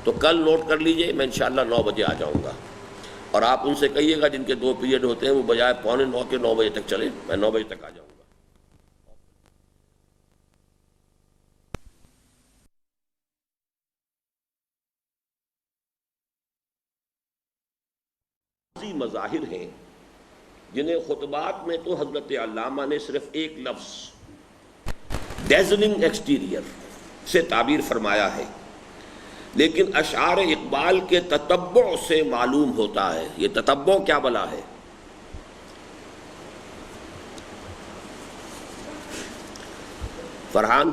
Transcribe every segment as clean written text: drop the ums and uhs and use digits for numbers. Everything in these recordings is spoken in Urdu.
تو کل نوٹ کر لیجئے، میں انشاءاللہ 9 بجے آ جاؤں گا، اور آپ ان سے کہیے گا جن کے 2 پیریڈ ہوتے ہیں وہ بجائے 8:45 کے 9 بجے تک چلیں، میں 9 بجے تک آ جاؤں گا۔ مظاہر ہیں جنہیں خطبات میں تو حضرت علامہ نے صرف ایک لفظ ڈیزلنگ ایکسٹیریئر سے تعبیر فرمایا ہے، لیکن اشعار اقبال کے تتبع سے معلوم ہوتا ہے۔ یہ تتبع کیا بلا ہے؟ فرحان،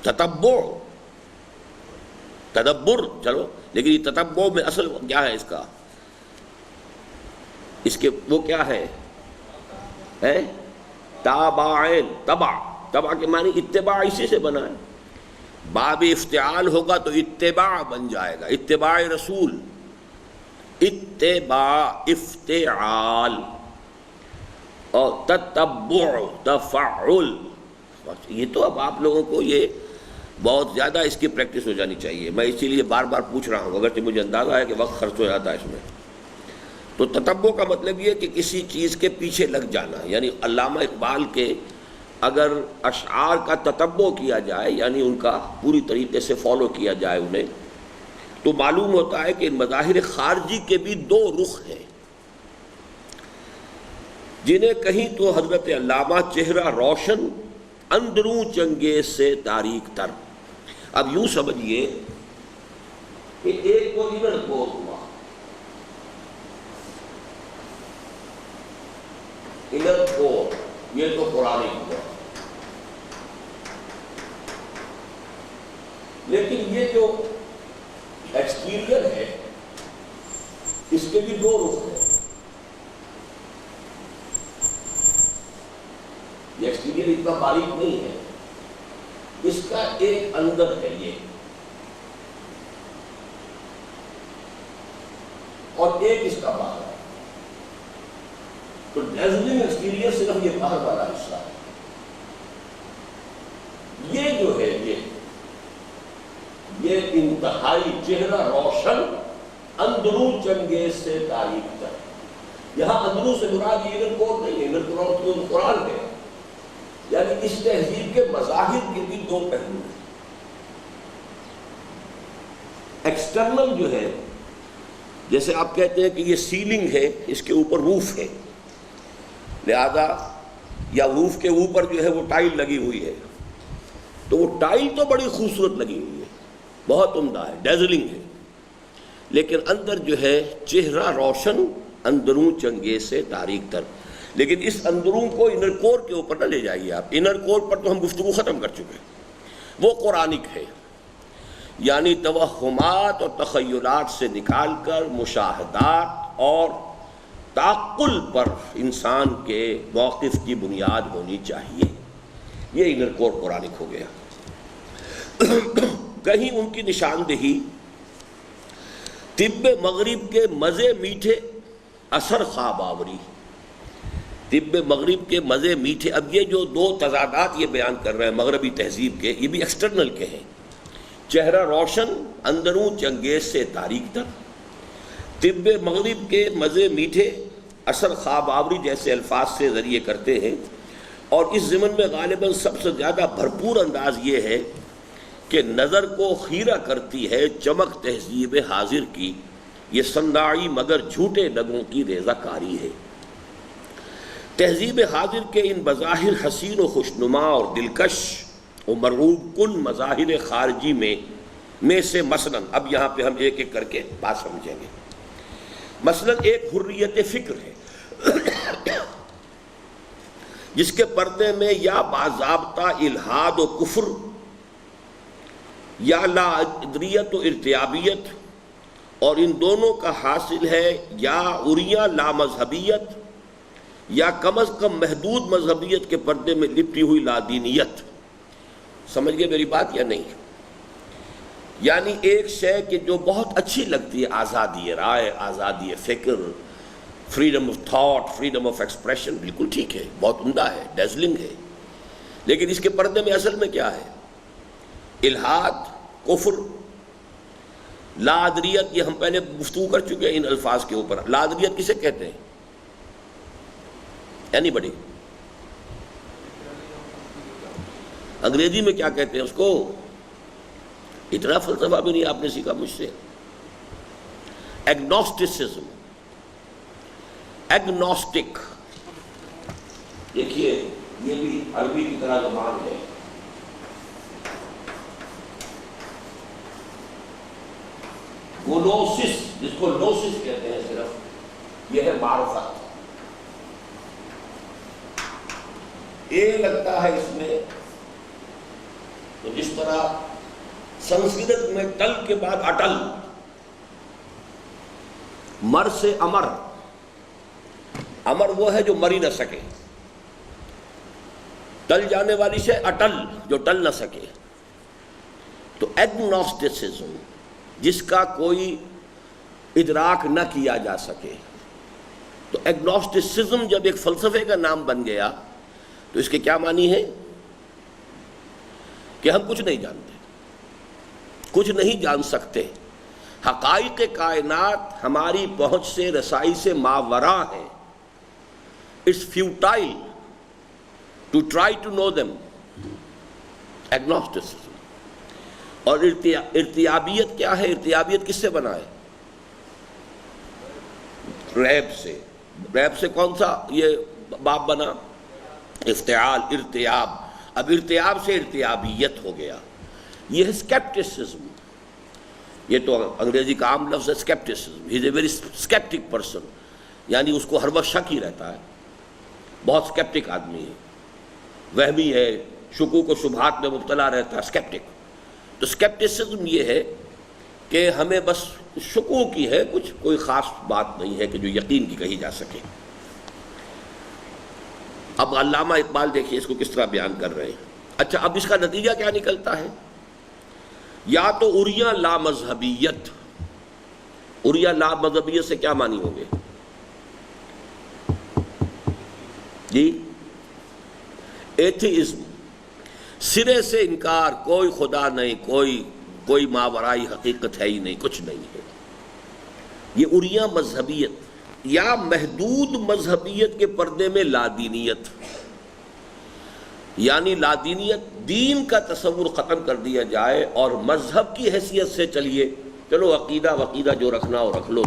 تتبع، تدبر چلو، لیکن یہ تتبع میں اصل کیا ہے اس کے وہ کیا ہے؟ تابعین، تبع کے معنی اتباع اسی سے بنا ہے۔ باب افتعال ہوگا تو اتباع بن جائے گا، اتباع رسول، اتباع افتعال، اور تتبع تفعل۔ یہ تو اب آپ لوگوں کو یہ بہت زیادہ اس کی پریکٹس ہو جانی چاہیے، میں اسی لیے بار بار پوچھ رہا ہوں، اگرچہ مجھے اندازہ ہے کہ وقت خرچ ہو جاتا ہے اس میں۔ تو تتبع کا مطلب یہ کہ کسی چیز کے پیچھے لگ جانا، یعنی علامہ اقبال کے اگر اشعار کا تتبع کیا جائے، یعنی ان کا پوری طریقے سے فالو کیا جائے انہیں، تو معلوم ہوتا ہے کہ ان مظاہر خارجی کے بھی 2 رخ ہیں، جنہیں کہیں تو حضرت علامہ چہرہ روشن اندروں چنگیز سے تاریک تر۔ اب یوں سمجھیے کہ ایک کو انر کور ہوا، انر کور، یہ تو قرآن ہوا، لیکن یہ جو ایکسٹیریئر ہے اس کے بھی 2 رخ ہیں۔ یہ ایکسٹیریئر اتنا باریک نہیں ہے، اس کا ایک اندر ہے یہ، اور ایک اس کا باہر ہے۔ تو ڈیزلنگ ایکسٹیریئر صرف یہ باہر والا حصہ ہے، یہ جو ہے یہ انتہائی چہرہ روشن اندروں چنگیز سے تاریک تر۔ یہاں اندروں سے مراد یہ انر کور نہیں ہے، انر کور تو قرآن ہے، یعنی اس تہذیب کے مظاہر کے بھی 2 پہلو ہیں۔ ایکسٹرنل جو ہے، جیسے آپ کہتے ہیں کہ یہ سیلنگ ہے، اس کے اوپر روف ہے، لہذا یا روف کے اوپر جو ہے وہ ٹائل لگی ہوئی ہے، تو وہ ٹائل تو بڑی خوبصورت لگی ہوئی ہے، بہت عمدہ ہے، ڈیزلنگ ہے، لیکن اندر جو ہے چہرہ روشن اندروں چنگیز سے تاریک تر۔ لیکن اس اندروں کو انر کور کے اوپر نہ لے جائیے آپ، انر کور پر تو ہم گفتگو ختم کر چکے ہیں، وہ قرآنک ہے، یعنی توہمات اور تخیلات سے نکال کر مشاہدات اور تعقل پر انسان کے موقف کی بنیاد ہونی چاہیے، یہ انر کور قرآنک ہو گیا۔ کہیں ان کی نشاندہی طب مغرب کے مزے میٹھے اثر خواب آوری، طب مغرب کے مزے میٹھے۔ اب یہ جو 2 تضادات یہ بیان کر رہے ہیں مغربی تہذیب کے، یہ بھی ایکسٹرنل کے ہیں، چہرہ روشن اندروں چنگیز سے تاریک تر، طب مغرب کے مزے میٹھے اثر خواب آوری جیسے الفاظ سے ذریعے کرتے ہیں، اور اس ضمن میں غالباً سب سے زیادہ بھرپور انداز یہ ہے کہ نظر کو خیرہ کرتی ہے چمک تہذیب حاضر کی، یہ صنداعی مگر جھوٹے لبوں کی ریزہ کاری ہے۔ تہذیب حاضر کے ان بظاہر حسین و خوشنما اور دلکش و مرغوب کن مظاہر خارجی میں سے مثلاً، اب یہاں پہ ہم ایک ایک کر کے بات سمجھیں گے۔ مثلاً ایک حریت فکر ہے جس کے پردے میں یا باضابطہ الحاد و کفر، یا لا ادریت و ارتیابیت، اور ان دونوں کا حاصل ہے یا عریاں لا مذہبیت، یا کم از کم محدود مذہبیت کے پردے میں لپٹی ہوئی لادینیت۔ سمجھ گئے میری بات یا نہیں؟ یعنی ایک شے کہ جو بہت اچھی لگتی ہے، آزادی رائے، آزادی فکر، freedom of thought, freedom of expression, بالکل ٹھیک ہے، بہت عمدہ ہے، ڈیزلنگ ہے، لیکن اس کے پردے میں اصل میں کیا ہے؟ الحاد، کفر، لا ادریت، یہ ہم پہلے گفتگو کر چکے ہیں ان الفاظ کے اوپر. لا ادریت کسے کہتے ہیں؟ اینی بڈی؟ انگریزی میں کیا کہتے ہیں اس کو؟ اتنا فلسفہ بھی نہیں آپ نے سیکھا مجھ سے. ایگنوسٹسزم، ایگنوسٹک. دیکھیے یہ بھی عربی کی طرح زبان ہے. گنوسس، جس کو نوسس کہتے ہیں صرف، یہ ہے معرفت. یہ لگتا ہے اس میں تو جس طرح سنسکرت میں ٹل کے بعد اٹل، مر سے امر. امر وہ ہے جو مر ہی نہ سکے، ٹل جانے والی سے اٹل جو ٹل نہ سکے. تو ایگنوسٹسزم، جس کا کوئی ادراک نہ کیا جا سکے. تو ایگنوسٹسزم جب ایک فلسفے کا نام بن گیا تو اس کے کیا معنی ہے؟ کہ ہم کچھ نہیں جانتے، کچھ نہیں جان سکتے. حقائق کائنات ہماری پہنچ سے، رسائی سے ماوراء ہیں. It's futile to try to know them. Agnosticism. اور ارتیابیت کیا ہے؟ ارتیابیت کس سے بنا ہے؟ ریب سے. ریب سے کون سا یہ باب بنا؟ افتعال، ارتیاب. اب ارتیاب سے ارتیابیت ہو گیا. یہ ہے اسکیپٹسزم. یہ تو انگریزی کا عام لفظ ہے scepticism. He is a very sceptic person, یعنی اس کو ہر وقت شک ہی رہتا ہے. بہت اسکیپٹک آدمی ہے، وہمی ہے، شکوک و شبہات میں مبتلا رہتا ہے. اسکیپٹک. تو اسکیپٹسزم یہ ہے کہ ہمیں بس شکوک ہی ہے، کچھ کوئی خاص بات نہیں ہے کہ جو یقین کی کہی جا سکے. اب علامہ اقبال دیکھیے اس کو کس طرح بیان کر رہے ہیں. اچھا، اب اس کا نتیجہ کیا نکلتا ہے؟ یا تو اریاں لا مذہبیت. اریاں لا مذہبیت سے کیا معنی ہوں گے جی؟ ایتھیزم، سرے سے انکار، کوئی خدا نہیں، کوئی ماورائی حقیقت ہے ہی نہیں، کچھ نہیں ہے. یہ اریاں مذہبیت. یا محدود مذہبیت کے پردے میں لادینیت، یعنی لادینیت، دین کا تصور ختم کر دیا جائے اور مذہب کی حیثیت سے چلیے. چلو عقیدہ وقیدہ جو رکھنا ہو رکھ لو،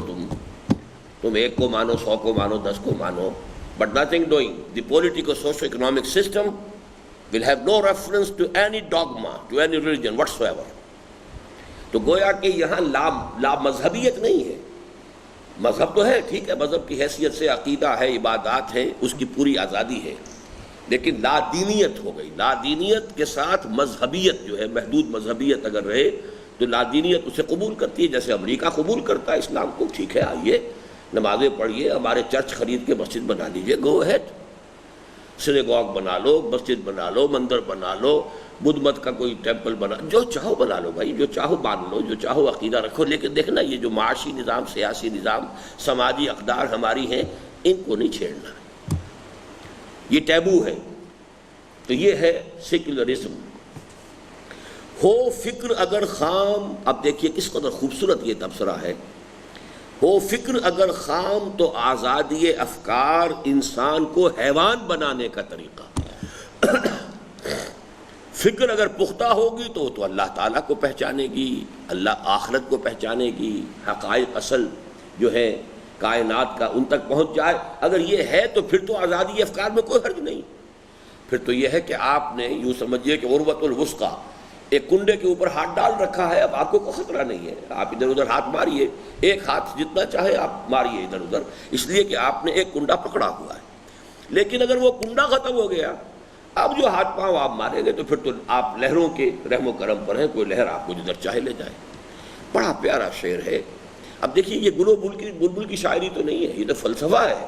تم ایک کو مانو، 100 کو مانو، 10 کو مانو، but nothing doing. The political socio-economic system will have no reference to any dogma, to any religion whatsoever. تو گویا کہ یہاں لا مذہبیت نہیں ہے. مذہب تو ہے، ٹھیک ہے، مذہب کی حیثیت سے عقیدہ ہے، عبادات ہے، اس کی پوری آزادی ہے، لیکن لا دینیت ہو گئی. لا دینیت کے ساتھ مذہبیت جو ہے، محدود مذہبیت اگر رہے تو لا دینیت اسے قبول کرتی ہے. جیسے امریکہ قبول کرتا ہے اسلام کو. ٹھیک ہے، آئیے نمازیں پڑھیے، ہمارے چرچ خرید کے مسجد بنا لیجئے، گو ہیڈ. سینیگوگ بنا لو، مسجد بنا لو، مندر بنا لو، بدھ مت کا کوئی ٹیمپل بنا، جو چاہو بنا لو بھائی، جو چاہو مان لو، جو چاہو عقیدہ رکھو. لیکن دیکھنا یہ جو معاشی نظام، سیاسی نظام، سماجی اقدار ہماری ہیں، ان کو نہیں چھیڑنا. یہ ٹیبو ہے. تو یہ ہے سیکولرزم. ہو فکر اگر خام. اب دیکھیے کس قدر خوبصورت یہ تبصرہ ہے. ہو فکر اگر خام تو آزادی افکار انسان کو حیوان بنانے کا طریقہ. فکر اگر پختہ ہوگی تو اللہ تعالیٰ کو پہچانے گی، اللہ آخرت کو پہچانے گی، حقائق اصل جو ہے کائنات کا ان تک پہنچ جائے. اگر یہ ہے تو پھر تو آزادی افکار میں کوئی حرج نہیں. پھر تو یہ ہے کہ آپ نے یوں سمجھیے کہ عروۃ الوثقیٰ، ایک کنڈے کے اوپر ہاتھ ڈال رکھا ہے. اب آپ کو کوئی خطرہ نہیں ہے، آپ ادھر ادھر ہاتھ ماریے، ایک ہاتھ جتنا چاہے آپ ماریے ادھر ادھر، اس لیے کہ آپ نے ایک کنڈا پکڑا ہوا ہے. لیکن اگر وہ کنڈا ختم ہو گیا، اب جو ہاتھ پاؤں آپ ماریں گے تو پھر تو آپ لہروں کے رحم و کرم پر ہیں، کوئی لہر آپ کو جدھر چاہے لے جائے. بڑا پیارا شعر ہے. اب دیکھیے یہ گل و بلبل کی شاعری تو نہیں ہے، یہ تو فلسفہ ہے.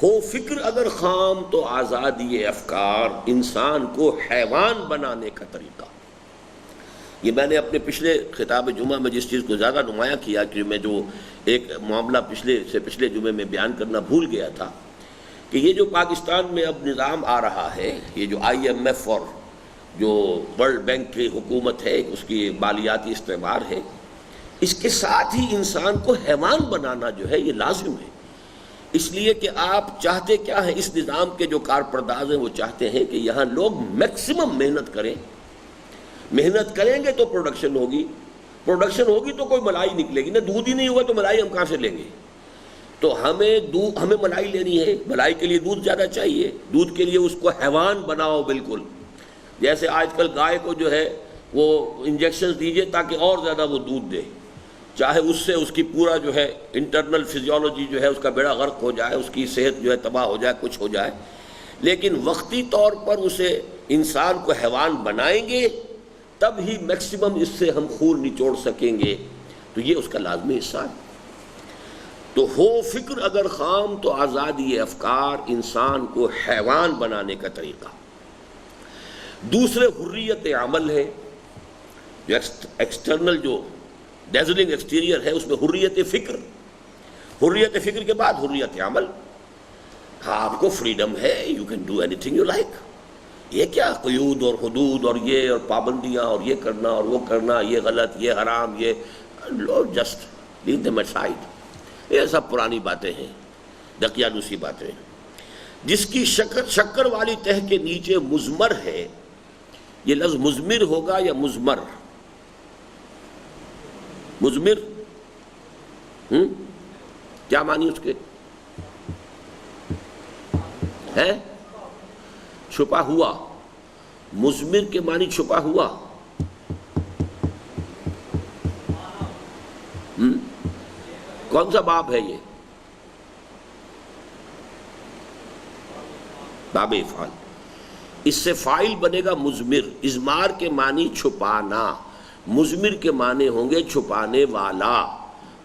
ہو فکر اگر خام تو آزادی افکار انسان کو حیوان بنانے کا طریقہ. یہ میں نے اپنے پچھلے خطاب جمعہ میں جس چیز کو زیادہ نمایاں کیا کہ میں جو ایک معاملہ پچھلے جمعے میں بیان کرنا بھول گیا تھا کہ یہ جو پاکستان میں اب نظام آ رہا ہے، یہ جو IMF اور جو ورلڈ بینک کی حکومت ہے، اس کی مالیاتی استعمار ہے، اس کے ساتھ ہی انسان کو حیوان بنانا جو ہے یہ لازم ہے، اس لیے کہ آپ چاہتے کیا ہیں، اس نظام کے جو کارپرداز ہیں وہ چاہتے ہیں کہ یہاں لوگ میکسیمم محنت کریں، محنت کریں گے تو پروڈکشن ہوگی، پروڈکشن ہوگی تو کوئی ملائی نکلے گی، نہ دودھ ہی نہیں ہوا تو ملائی ہم کہاں سے لیں گے؟ تو ہمیں ملائی لینی ہے، ملائی کے لیے دودھ زیادہ چاہیے، دودھ کے لیے اس کو حیوان بناؤ بالکل، جیسے آج کل گائے کو جو ہے وہ انجیکشنز دیجئے تاکہ اور زیادہ وہ دودھ دے، چاہے اس سے اس کی پورا جو ہے انٹرنل فزیولوجی جو ہے اس کا بیڑا غرق ہو جائے، اس کی صحت جو ہے تباہ ہو جائے، کچھ ہو جائے، لیکن وقتی طور پر اسے انسان کو حیوان بنائیں گے تب ہی میکسیمم اس سے ہم خون نچوڑ سکیں گے، تو یہ اس کا لازمی حصہ ہے۔ تو ہو فکر اگر خام تو آزادی افکار انسان کو حیوان بنانے کا طریقہ۔ دوسرے حریت عمل ہے، جو ایکسٹرنل جو ڈیزلنگ ایکسٹیریئر ہے اس میں حریت فکر، حریت فکر کے بعد حریت عمل۔ ہاں آپ کو فریڈم ہے، you can do any thing you like, یہ کیا قیود اور حدود اور یہ اور پابندیاں اور یہ کرنا اور وہ کرنا، یہ غلط، یہ حرام، یہ جسٹ لیو دیم اسائیڈ، یہ سب پرانی باتیں ہیں، دقیانوسی باتیں ہیں۔ جس کی شکر والی تہ کے نیچے مزمر ہے، یہ لفظ مزمر ہوگا یا مزمر؟ مزمر کیا معنی اس کے ہے؟ چھپا ہوا، مزمر کے معنی چھپا ہوا۔ کون سا باب ہے یہ؟ باب افعال، اس سے فاعل بنے گا مزمر، ازمار کے معنی چھپانا، مزمر کے معنی ہوں گے چھپانے والا،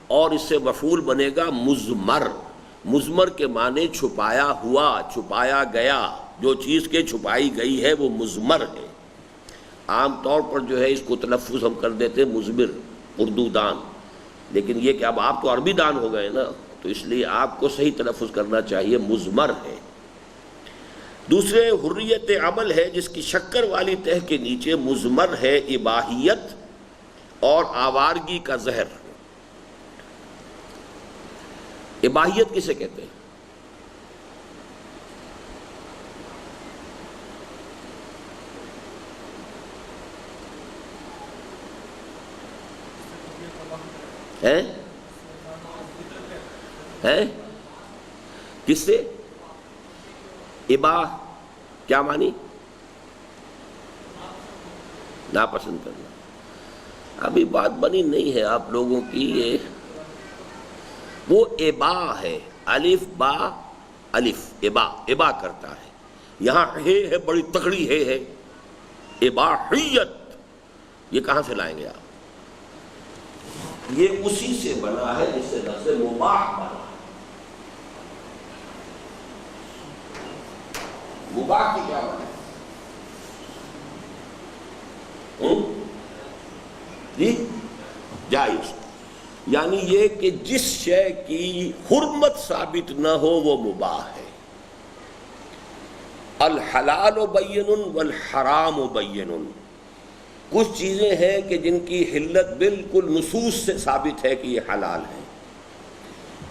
اور اس سے مفعول بنے گا مزمر، مزمر کے معنی چھپایا ہوا، چھپایا گیا، جو چیز کے چھپائی گئی ہے وہ مزمر ہے۔ عام طور پر جو ہے اس کو تلفظ ہم کر دیتے مزمر، اردو دان، لیکن یہ کہ اب آپ تو عربی دان ہو گئے نا، تو اس لیے آپ کو صحیح تلفظ کرنا چاہیے مزمر ہے۔ دوسرے حریت عمل ہے جس کی شکر والی تہ کے نیچے مزمر ہے اباحیت اور آوارگی کا زہر۔ اباحیت کسے کہتے ہیں؟ ہے کس سے؟ اباح کیا معنی؟ ناپسند کرنا۔ ابھی بات بنی نہیں ہے آپ لوگوں کی، یہ وہ ابا ہے، الف با الف، ابا ابا کرتا ہے، یہاں ہے بڑی تکڑی ہے اباحیت، یہ کہاں سے لائیں گے آپ؟ یہ اسی سے بنا ہے جس سے لفظ مباح بنا ہے۔ مباح کی کیا بنا ہے؟ جی جائز، یعنی یہ کہ جس شے کی حرمت ثابت نہ ہو وہ مباح ہے۔ الحلال بین والحرام بین، کچھ چیزیں ہیں کہ جن کی حلت بالکل نصوص سے ثابت ہے کہ یہ حلال ہے،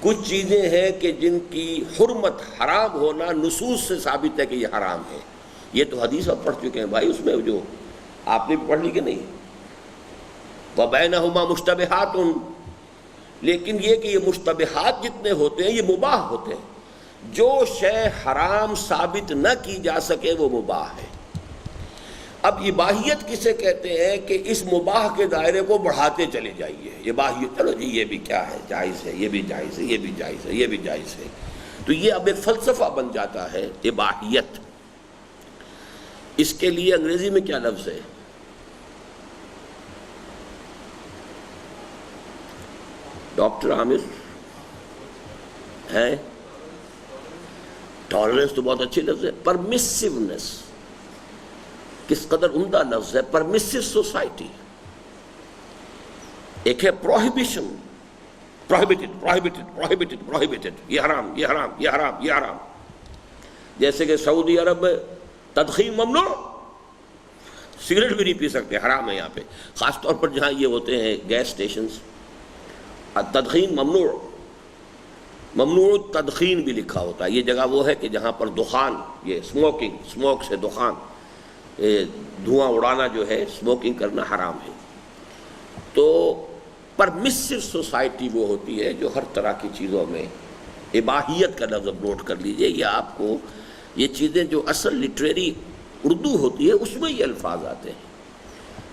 کچھ چیزیں ہیں کہ جن کی حرمت حرام ہونا نصوص سے ثابت ہے کہ یہ حرام ہے۔ یہ تو حدیث آپ پڑھ چکے ہیں بھائی، اس میں جو آپ نے پڑھ لی کہ نہیں، وَبَيْنَهُمَا مُشْتَبِهَاتٌ، لیکن یہ کہ یہ مشتبہات جتنے ہوتے ہیں یہ مباح ہوتے ہیں، جو شے حرام ثابت نہ کی جا سکے وہ مباح ہے۔ اب اباحیت کسے کہتے ہیں کہ اس مباح کے دائرے کو بڑھاتے چلے جائیے، اباحیت، چلو جی یہ بھی کیا ہے، جائز ہے، یہ بھی جائز ہے، یہ بھی جائز ہے، یہ بھی جائز ہے، تو یہ اب ایک فلسفہ بن جاتا ہے اباحیت۔ اس کے لیے انگریزی میں کیا لفظ ہے؟ ڈاکٹر عامر ہے؟ ٹالرنس تو بہت اچھی لفظ ہے۔ پرمیسیونیس کس قدر عمدہ لفظ ہے، پرمیسو سوسائٹی۔ ایک ہے prohibition, prohibited prohibited prohibited prohibited, یہ حرام یہ حرام یہ حرام یہ حرام، جیسے کہ سعودی عرب میں تدخین ممنوع، سگریٹ بھی نہیں پی سکتے، حرام ہے یہاں پہ، خاص طور پر جہاں یہ ہوتے ہیں گیس اسٹیشنز، التدخین ممنوع التدخین بھی لکھا ہوتا ہے. یہ جگہ وہ ہے کہ جہاں پر دخان، یہ اسموک سے دخان، دھواں اڑانا جو ہے، اسموکنگ کرنا حرام ہے. تو پرمیسو سوسائٹی وہ ہوتی ہے جو ہر طرح کی چیزوں میں اباحیت کا لفظ نوٹ کر لیجئے. یہ آپ کو یہ چیزیں جو اصل لٹریری اردو ہوتی ہے اس میں یہ الفاظ آتے ہیں.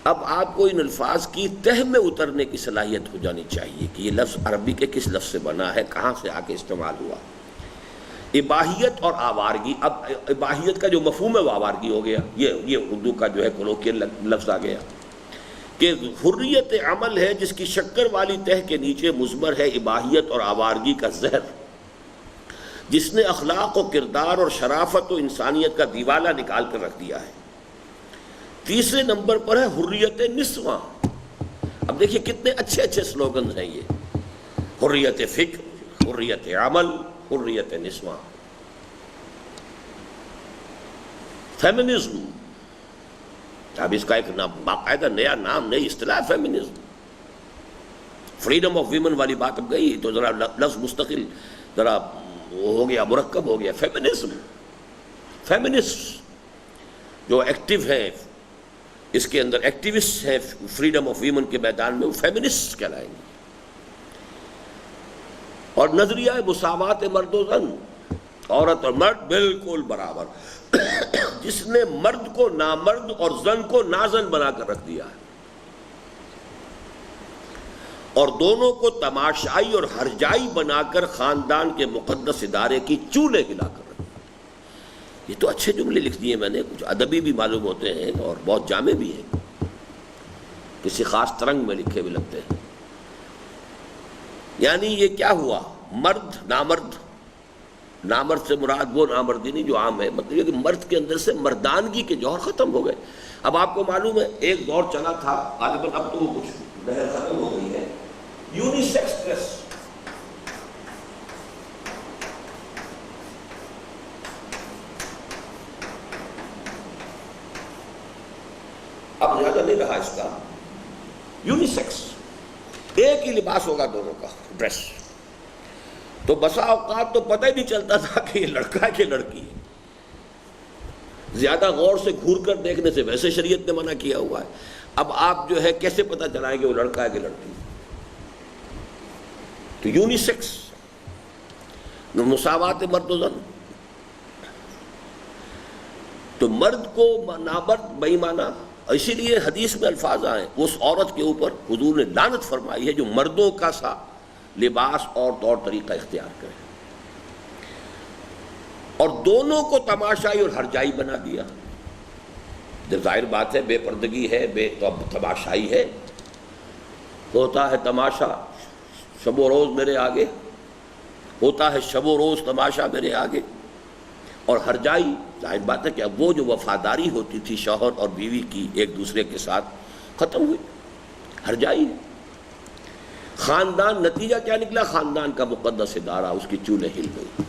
اب آپ کو ان الفاظ کی تہ میں اترنے کی صلاحیت ہو جانی چاہیے کہ یہ لفظ عربی کے کس لفظ سے بنا ہے، کہاں سے آ کے استعمال ہوا. اباحیت اور آوارگی، اب اباحیت کا جو مفہوم ہے وہ آوارگی ہو گیا. یہ اردو کا جو ہے کولوکیل لفظ آ گیا کہ حریت عمل ہے جس کی شکر والی تہ کے نیچے مضمر ہے اباحیت اور آوارگی کا زہر، جس نے اخلاق و کردار اور شرافت و انسانیت کا دیوالہ نکال کر رکھ دیا ہے. تیسرے نمبر پر ہے حریت نسواں. اب دیکھیے کتنے اچھے اچھے سلوگنز ہیں یہ: حریت فکر، حریت عمل، حریت نسواں. فیمنزم، اب اس کا ایک باقاعدہ نیا نام، نئی اصطلاح فیمنزم. فریڈم آف ویمن والی بات اب گئی تو ذرا لفظ مستقل ذرا ہو گیا، مرکب ہو گیا. فیمنسٹ جو ایکٹیو ہیں اس کے اندر، ایکٹیوسٹ ہیں فریڈم آف ویمن کے میدان میں، وہ فیمنسٹ کہلائیں گے. اور نظریہ مساوات مرد و زن، عورت اور مرد بالکل برابر، جس نے مرد کو نامرد اور زن کو نازن بنا کر رکھ دیا ہے، اور دونوں کو تماشائی اور ہرجائی بنا کر خاندان کے مقدس ادارے کی چولے ہلا کر رکھ دیا. یہ تو اچھے جملے لکھ دیے میں نے، کچھ ادبی بھی معلوم ہوتے ہیں اور بہت جامع بھی ہیں، کسی خاص ترنگ میں لکھے بھی لگتے ہیں. یعنی یہ کیا ہوا؟ مرد نامرد سے مراد وہ نامردی نہیں جو عام ہے، مطلب یہ کہ مرد کے اندر سے مردانگی کے جوہر ختم ہو گئے. اب آپ کو معلوم ہے ایک دور چلا تھا، غالباً اب تو وہ کچھ لہر ختم ہو گئی ہے، یونیسیکس ڈریس. اب زیادہ نہیں رہا اس کا. یونیسیکس، ایک ہی لباس ہوگا دونوں کا، ڈریس. تو بسا اوقات تو پتہ ہی نہیں چلتا تھا کہ یہ لڑکا ہے کہ لڑکی ہے. زیادہ غور سے گھور کر دیکھنے سے ویسے شریعت نے منع کیا ہوا ہے. اب آپ جو ہے کیسے پتہ چلائیں گے وہ لڑکا ہے کہ لڑکی ہے؟ تو یونیسیکس، مساوات مرد و زن. تو مرد کو نامرد بے ایمانہ، اسی لیے حدیث میں الفاظ آئے اس عورت کے اوپر حضور نے لعنت فرمائی ہے جو مردوں کا سا لباس اور طور طریقہ اختیار کرے، اور دونوں کو تماشائی اور ہرجائی بنا دیا. جب ظاہر بات ہے بے پردگی ہے، تماشائی ہے، ہوتا ہے تماشا شب و روز میرے آگے، ہوتا ہے شب و روز تماشا میرے آگے. اور ہرجائی، ظاہر بات ہے کہ اب وہ جو وفاداری ہوتی تھی شوہر اور بیوی کی ایک دوسرے کے ساتھ، ختم ہوئی. ہرجائی. خاندان، نتیجہ کیا نکلا؟ خاندان کا مقدس ادارہ اس کی چولے ہل گئی.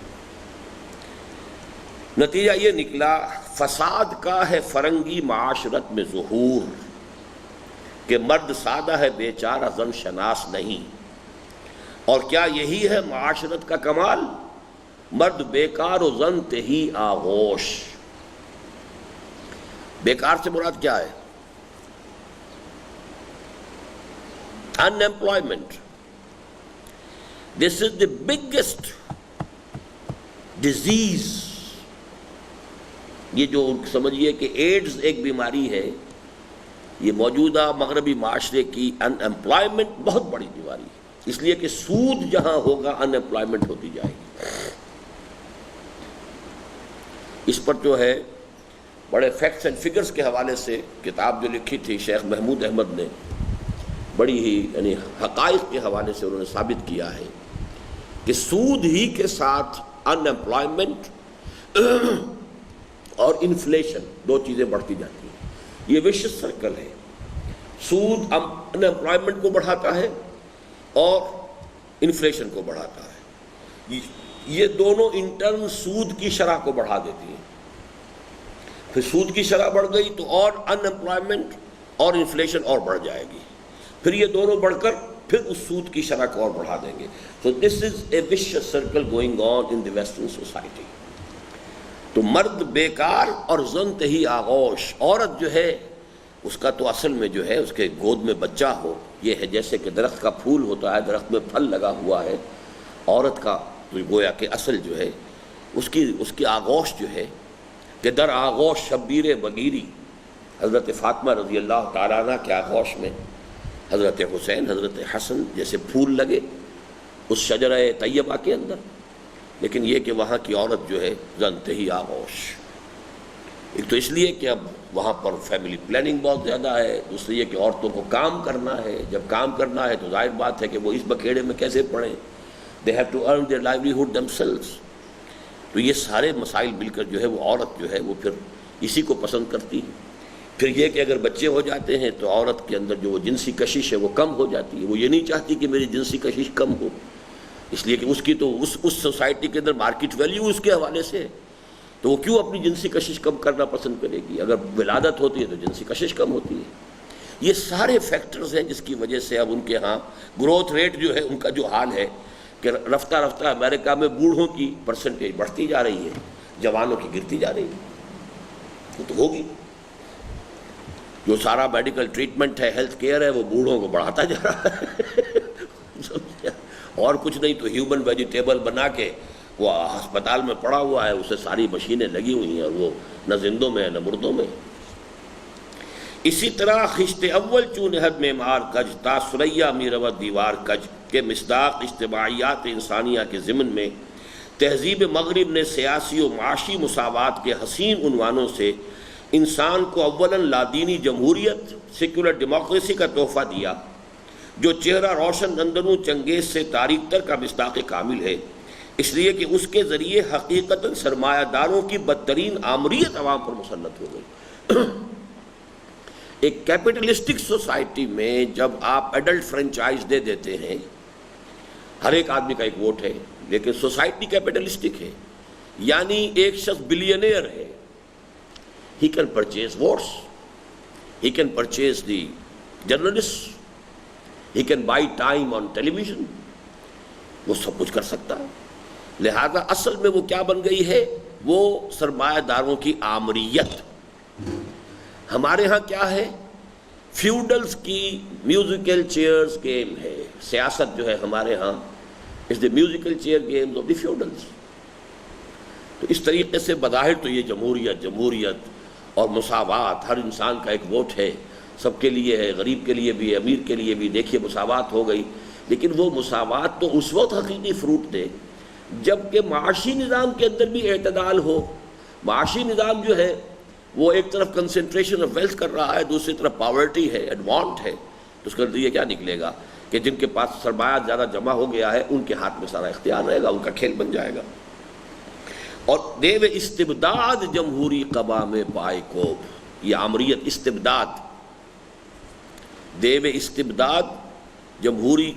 نتیجہ یہ نکلا فساد کا ہے فرنگی معاشرت میں ظہور، کہ مرد سادہ ہے بیچارہ زن شناس نہیں. اور کیا یہی ہے معاشرت کا کمال؟ مرد بیکار و زن تہی آغوش. بیکار سے مراد کیا ہے؟ unemployment. This is the biggest disease. یہ جو سمجھیے کہ ایڈز ایک بیماری ہے، یہ موجودہ مغربی معاشرے کی ان امپلائمنٹ بہت بڑی بیماری ہے. اس لیے کہ سود جہاں ہوگا ان امپلائمنٹ ہوتی جائے گی. اس پر جو ہے بڑے فیکٹس اینڈ فگرز کے حوالے سے کتاب جو لکھی تھی شیخ محمود احمد نے، بڑی ہی یعنی حقائق کے حوالے سے انہوں نے ثابت کیا ہے کہ سود ہی کے ساتھ ان امپلائمنٹ اور انفلیشن، دو چیزیں بڑھتی جاتی ہیں. یہ وشس سرکل ہے. سود ان امپلائمنٹ کو بڑھاتا ہے اور انفلیشن کو بڑھاتا ہے. یہ دونوں انٹرن سود کی شرح کو بڑھا دیتی ہیں. پھر سود کی شرح بڑھ گئی تو اور ان امپلائمنٹ اور انفلیشن اور بڑھ جائے گی. پھر یہ دونوں بڑھ کر پھر اس سود کی شرح کو اور بڑھا دیں گے. So this is a vicious circle going on in the Western society. تو مرد بیکار اور زن تہی آغوش. عورت جو ہے اس کا تو اصل میں جو ہے اس کے گود میں بچہ ہو. یہ ہے جیسے کہ درخت کا پھول ہوتا ہے, درخت میں پھل لگا ہوا ہے. عورت کا گویا کہ اصل جو ہے اس کی آغوش جو ہے کہ در آغوش شبیر بگیری. حضرت فاطمہ رضی اللہ تعالیٰ عنہ کے آغوش میں حضرت حسین, حضرت حسن جیسے پھول لگے اس شجرہ طیبہ کے اندر. لیکن یہ کہ وہاں کی عورت جو ہے زنتہی آغوش. ایک تو اس لیے کہ اب وہاں پر فیملی پلاننگ بہت زیادہ ہے, دوسری یہ کہ عورتوں کو کام کرنا ہے. جب کام کرنا ہے تو ظاہر بات ہے کہ وہ اس بکھیڑے میں کیسے پڑیں. they have to earn their livelihood themselves. تو یہ سارے مسائل مل کر جو ہے وہ عورت جو ہے وہ پھر اسی کو پسند کرتی ہے. پھر یہ کہ اگر بچے ہو جاتے ہیں تو عورت کے اندر جو وہ جنسی کشش ہے وہ کم ہو جاتی ہے. وہ یہ نہیں چاہتی کہ میری جنسی کشش کم ہو, اس لیے کہ اس کی تو اس سوسائٹی کے اندر مارکیٹ ویلیو اس کے حوالے سے, تو وہ کیوں اپنی جنسی کشش کم کرنا پسند کرے گی. اگر ولادت ہوتی ہے تو جنسی کشش کم ہوتی ہے. یہ سارے فیکٹرز ہیں جس کی وجہ سے اب ان کے ہاں گروتھ ریٹ جو ہے ان کا جو حال ہے کہ رفتہ رفتہ امریکہ میں بوڑھوں کی پرسنٹیج بڑھتی جا رہی ہے, جوانوں کی گرتی جا رہی ہے. وہ تو ہوگی. جو سارا میڈیکل ٹریٹمنٹ ہے, ہیلتھ کیئر ہے, وہ بوڑھوں کو بڑھاتا جا رہا ہے. اور کچھ نہیں تو ہیومن ویجیٹیبل بنا کے وہ ہسپتال میں پڑا ہوا ہے, اسے ساری مشینیں لگی ہوئی ہیں اور وہ نہ زندوں میں ہے نہ مردوں میں. اسی طرح خشت اول چون حد میں مار کج تا سریا میرو دیوار کج کے مصداق اجتماعیات انسانیہ کے ضمن میں تہذیب مغرب نے سیاسی و معاشی مساوات کے حسین عنوانوں سے انسان کو اولاً لادینی جمہوریت سیکولر ڈیموکریسی کا تحفہ دیا, جو چہرہ روشن اندروں چنگیز سے تاریک تر کا مصداق کامل ہے, اس لیے کہ اس کے ذریعے حقیقتاً سرمایہ داروں کی بدترین آمریت عوام پر مسلط ہو گئی. ایک کیپٹلسٹک سوسائٹی میں جب آپ ایڈلٹ فرنچائز دے دیتے ہیں, ہر ایک آدمی کا ایک ووٹ ہے, لیکن سوسائٹی کیپٹلسٹک ہے, یعنی ایک شخص بلینئر ہے, he can purchase votes, he can purchase the journalists, he can buy time on television, وہ سب کچھ کر سکتا ہے. لہذا اصل میں وہ کیا بن گئی ہے, وہ سرمایہ داروں کی آمریت. ہمارے ہاں کیا ہے, فیوڈلز کی میوزیکل چیئرز گیم ہے. سیاست جو ہے ہمارے ہاں is the musical chair games of the feudals. تو اس طریقے سے بظاہر تو یہ جمہوریت اور مساوات, ہر انسان کا ایک ووٹ ہے, سب کے لیے ہے, غریب کے لیے بھی, امیر کے لیے بھی. دیکھیے مساوات ہو گئی, لیکن وہ مساوات تو اس وقت حقیقی فروٹ دے جب کہ معاشی نظام کے اندر بھی اعتدال ہو. معاشی نظام جو ہے وہ ایک طرف کنسنٹریشن آف ویلتھ کر رہا ہے, دوسری طرف پاورٹی ہے, ایڈوانٹ ہے, تو اس کا نتیجہ کیا نکلے گا کہ جن کے پاس سرمایہ زیادہ جمع ہو گیا ہے ان کے ہاتھ میں سارا اختیار رہے گا, ان کا کھیل بن جائے گا. اور دیو استبداد جمہوری قبا میں پائے کوب, یہ آمریت استبداد, دیو استبداد جمہوری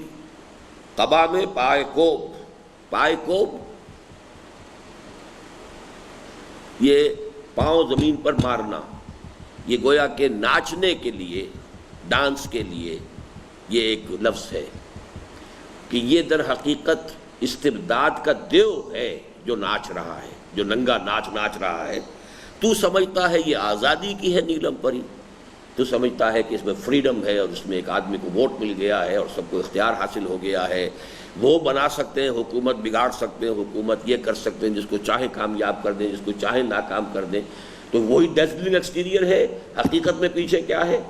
قبا میں پائے کوب. پائے کوب یہ پاؤں زمین پر مارنا, یہ گویا کہ ناچنے کے لیے, ڈانس کے لیے یہ ایک لفظ ہے کہ یہ در حقیقت استبداد کا دیو ہے جو ناچ رہا ہے, جو ننگا ناچ رہا ہے. تو سمجھتا ہے یہ آزادی کی ہے نیلم پری, تو سمجھتا ہے کہ اس میں فریڈم ہے اور اس میں ایک آدمی کو ووٹ مل گیا ہے اور سب کو اختیار حاصل ہو گیا ہے, وہ بنا سکتے ہیں حکومت, بگاڑ سکتے ہیں حکومت, یہ کر سکتے ہیں, جس کو چاہیں کامیاب کر دیں, جس کو چاہیں ناکام کر دیں. تو وہی ڈیزلنگ ایکسٹیریئر ہے, حقیقت میں پیچھے کیا ہے.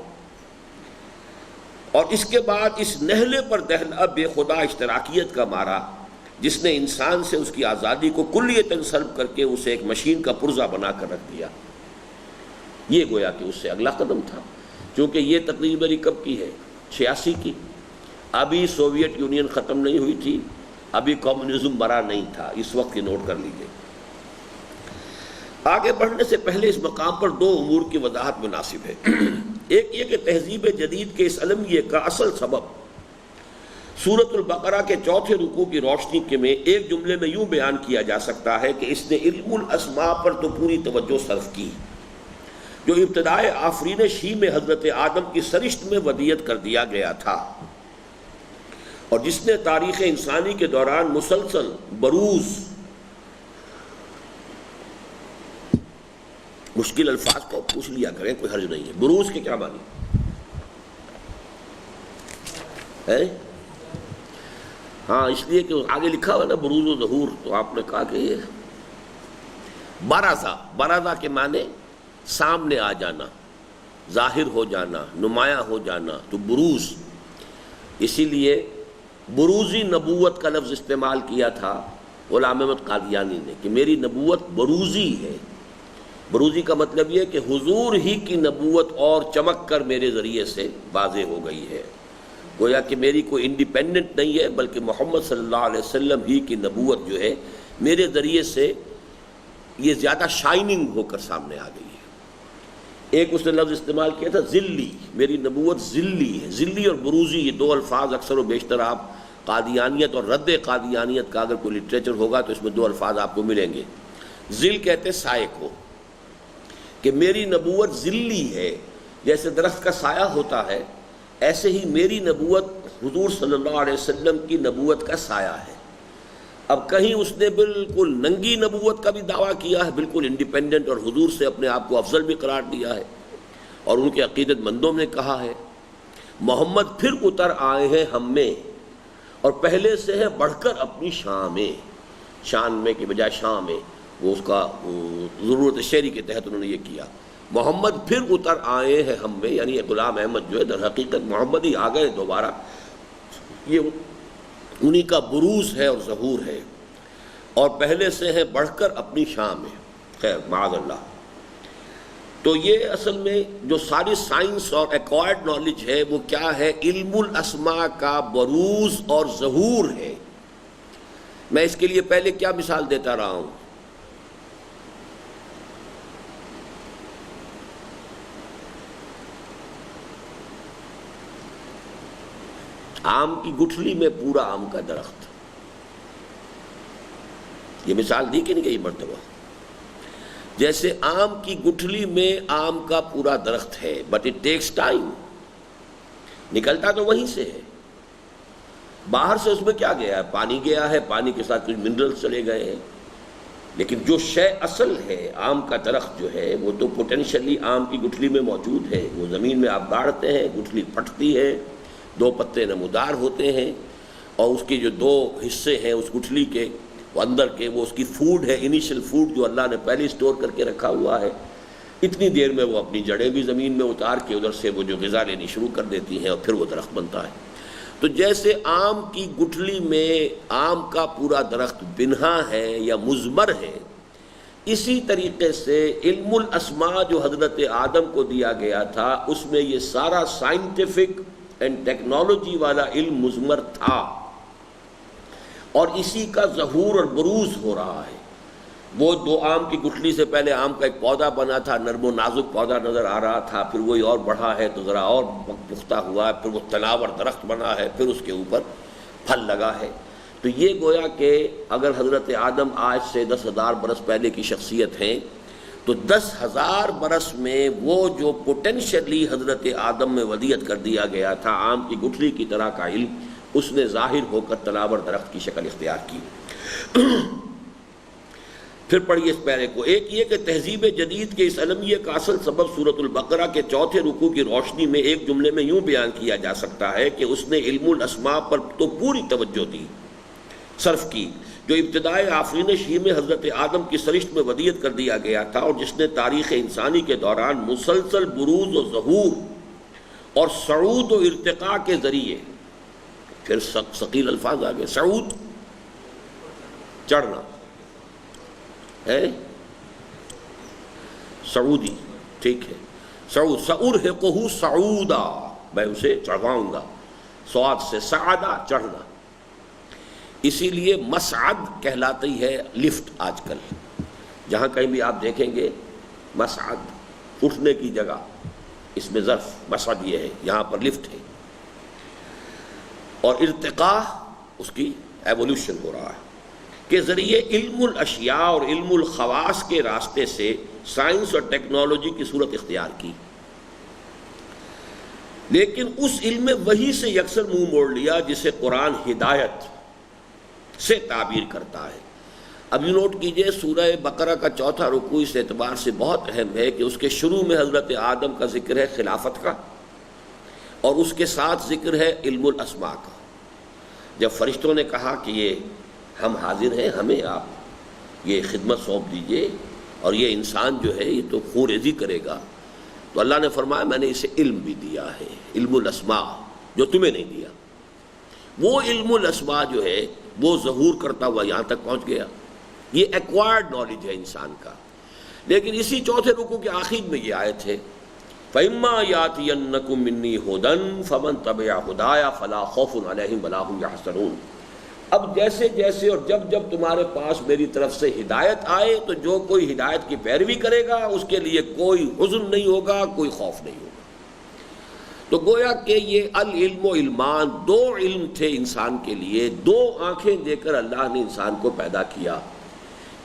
اور اس کے بعد اس نہلے پر دہلا بے خدا اشتراکیت کا مارا جس نے انسان سے اس کی آزادی کو کلیتاً سلب کر کے اسے ایک مشین کا پرزہ بنا کر رکھ دیا. یہ گویا کہ اس سے اگلا قدم تھا, کیونکہ یہ تقریب میری کب کی ہے, 86 کی. ابھی سوویت یونین ختم نہیں ہوئی تھی, ابھی کمیونزم مرا نہیں تھا. اس وقت کی نوٹ کر لیجیے. آگے بڑھنے سے پہلے اس مقام پر دو امور کی وضاحت مناسب ہے. ایک یہ کہ تہذیب جدید کے اس علمیے کا اصل سبب سورۃ البقرہ کے 4 رکوع کی روشنی کے میں ایک جملے میں یوں بیان کیا جا سکتا ہے کہ اس نے علم الاسماء پر تو پوری توجہ صرف کی, جو ابتدائے آفرینش ہی میں حضرت آدم کی سرشت میں ودیعت کر دیا گیا تھا. اور جس نے تاریخ انسانی کے دوران مسلسل بروز، مشکل الفاظ کو پوچھ لیا کریں، کوئی حرج نہیں ہے. بروز کے کیا معنی ہے؟ ہاں اس لیے کہ آگے لکھا ہوا نا بروز و ظہور، تو آپ نے کہا کہ یہ برازہ، برازہ کے معنی سامنے آ جانا، ظاہر ہو جانا، نمایاں ہو جانا، تو بروز. اسی لیے بروزی نبوت کا لفظ استعمال کیا تھا غلام احمد قادیانی نے کہ میری نبوت بروزی ہے. بروزی کا مطلب یہ کہ حضور ہی کی نبوت اور چمک کر میرے ذریعے سے واضح ہو گئی ہے. گویا کہ میری کوئی انڈیپینڈنٹ نہیں ہے، بلکہ محمد صلی اللہ علیہ وسلم ہی کی نبوت جو ہے میرے ذریعے سے یہ زیادہ شائننگ ہو کر سامنے آ گئی ہے. ایک اس نے لفظ استعمال کیا تھا ذلی، میری نبوت ذلی ہے. ذلی اور بروزی یہ دو الفاظ اکثر و بیشتر آپ قادیانیت اور رد قادیانیت کا اگر کوئی لٹریچر ہوگا تو اس میں دو الفاظ آپ کو ملیں گے. ذل کہتے سائے کو، کہ میری نبوت ذلی ہے، جیسے درخت کا سایہ ہوتا ہے ایسے ہی میری نبوت حضور صلی اللہ علیہ وسلم کی نبوت کا سایہ ہے. اب کہیں اس نے بالکل ننگی نبوت کا بھی دعویٰ کیا ہے، بالکل انڈیپینڈنٹ، اور حضور سے اپنے آپ کو افضل بھی قرار دیا ہے، اور ان کے عقیدت مندوں نے کہا ہے محمد پھر اتر آئے ہیں ہم میں اور پہلے سے ہے بڑھ کر اپنی شان میں. شان میں کے بجائے شان میں، وہ اس کا ضرورت شعری کے تحت انہوں نے یہ کیا. محمد پھر اتر آئے ہیں ہم میں، یعنی غلام احمد جو ہے در حقیقت محمد ہی آ گئے دوبارہ. یہ انہی کا بروز ہے اور ظہور ہے، اور پہلے سے ہے بڑھ کر اپنی شان میں. خیر معاذ اللہ. تو یہ اصل میں جو ساری سائنس اور ایکوائرڈ نالج ہے وہ کیا ہے؟ علم الاسماء کا بروز اور ظہور ہے. میں اس کے لیے پہلے کیا مثال دیتا رہا ہوں؟ آم کی گٹھلی میں پورا آم کا درخت، یہ مثال دی کہ نہیں کئی مرتبہ؟ جیسے آم کی گٹھلی میں آم کا پورا درخت ہے، بٹ اٹ ٹیکس ٹائم. نکلتا تو وہیں سے ہے، باہر سے اس میں کیا گیا ہے؟ پانی گیا ہے، پانی کے ساتھ کچھ منرلز چلے گئے ہیں، لیکن جو شے اصل ہے آم کا درخت جو ہے وہ تو پوٹینشلی آم کی گٹھلی میں موجود ہے. وہ زمین میں آپ گاڑتے ہیں، گٹھلی پھٹتی ہے، دو پتے نمودار ہوتے ہیں، اور اس کے جو دو حصے ہیں اس گٹھلی کے وہ اندر کے، وہ اس کی فوڈ ہے، انیشل فوڈ جو اللہ نے پہلے اسٹور کر کے رکھا ہوا ہے. اتنی دیر میں وہ اپنی جڑیں بھی زمین میں اتار کے ادھر سے وہ جو غذا لینی شروع کر دیتی ہیں، اور پھر وہ درخت بنتا ہے. تو جیسے آم کی گٹھلی میں آم کا پورا درخت بنہا ہے یا مضمر ہے، اسی طریقے سے علم الاسماء جو حضرت آدم کو دیا گیا تھا اس میں یہ سارا سائنٹیفک اینڈ ٹیکنالوجی والا علم مضمر تھا، اور اسی کا ظہور اور بروز ہو رہا ہے. وہ دو آم کی گٹھلی سے پہلے آم کا ایک پودا بنا تھا، نرم و نازک پودا نظر آ رہا تھا، پھر وہی اور بڑھا ہے تو ذرا اور پختہ ہوا ہے، پھر وہ تناور درخت بنا ہے، پھر اس کے اوپر پھل لگا ہے. تو یہ گویا کہ اگر حضرت آدم آج سے 10,000 برس پہلے کی شخصیت ہیں تو 10,000 برس میں وہ جو پوٹینشلی حضرت آدم میں ودیعت کر دیا گیا تھا آم کی گٹھلی کی طرح کا علم، اس نے ظاہر ہو کر تناور درخت کی شکل اختیار کی. پھر پڑھیے اس پیرے کو. ایک یہ کہ تہذیب جدید کے اس علمیے کا اصل سبب سورۃ البقرہ کے 4 رکوع کی روشنی میں ایک جملے میں یوں بیان کیا جا سکتا ہے کہ اس نے علم الاسماء پر تو پوری توجہ دی، صرف کی، جو ابتدائے آفرینش ہی میں حضرت آدم کی سرشت میں ودیعت کر دیا گیا تھا، اور جس نے تاریخ انسانی کے دوران مسلسل بروز و ظہور اور صعود و ارتقاء کے ذریعے، پھر ثقیل الفاظ آگے، صعود چڑھنا ہے، سعودی، ٹھیک ہے، سعود، سأرهقه صعودا، میں اسے چڑھاؤں گا، سعاد سے سعادہ چڑھنا. اسی لیے مسعد کہلاتی ہے لفٹ. آج کل جہاں کہیں بھی آپ دیکھیں گے مسعد اٹھنے کی جگہ، اس میں ظرف مسعد یہ ہے، یہاں پر لفٹ ہے. اور ارتقاء اس کی ایولیوشن ہو رہا ہے کے ذریعے علم الاشیاء اور علم الخواص کے راستے سے سائنس اور ٹیکنالوجی کی صورت اختیار کی. لیکن اس علم وحی سے یکسر منہ موڑ لیا جسے قرآن ہدایت سے تعبیر کرتا ہے۔ اب یہ نوٹ کیجئے، سورہ بقرہ کا چوتھا رکوع اس اعتبار سے بہت اہم ہے کہ اس کے شروع میں حضرت آدم کا ذکر ہے خلافت کا، اور اس کے ساتھ ذکر ہے علم الاسماء کا۔ جب فرشتوں نے کہا کہ یہ ہم حاضر ہیں، ہمیں آپ یہ خدمت سونپ دیجئے، اور یہ انسان جو ہے یہ تو خون ریزی کرے گا، تو اللہ نے فرمایا میں نے اسے علم بھی دیا ہے، علم الاسماء، جو تمہیں نہیں دیا۔ وہ علم الاسماء جو ہے وہ ظہور کرتا ہوا یہاں تک پہنچ گیا۔ یہ ایکوائرڈ نالج ہے انسان کا۔ لیکن اسی چوتھے رکوع کے آخر میں یہ آیت ہے، فَإِمَّا يَأْتِيَنَّكُم مِّنِّي هُدًى فَمَن تَبِعَ هُدَايَ فَلَا خَوْفٌ عَلَيْهِمْ وَلَا هُمْ يَحْزَنُونَ۔ اب جیسے جیسے اور جب جب تمہارے پاس میری طرف سے ہدایت آئے تو جو کوئی ہدایت کی پیروی کرے گا اس کے لیے کوئی حزن نہیں ہوگا، کوئی خوف نہیں ہوگا۔ تو گویا کہ یہ العلم و علمان دو علم تھے انسان کے لیے، دو آنکھیں دے کر اللہ نے انسان کو پیدا کیا۔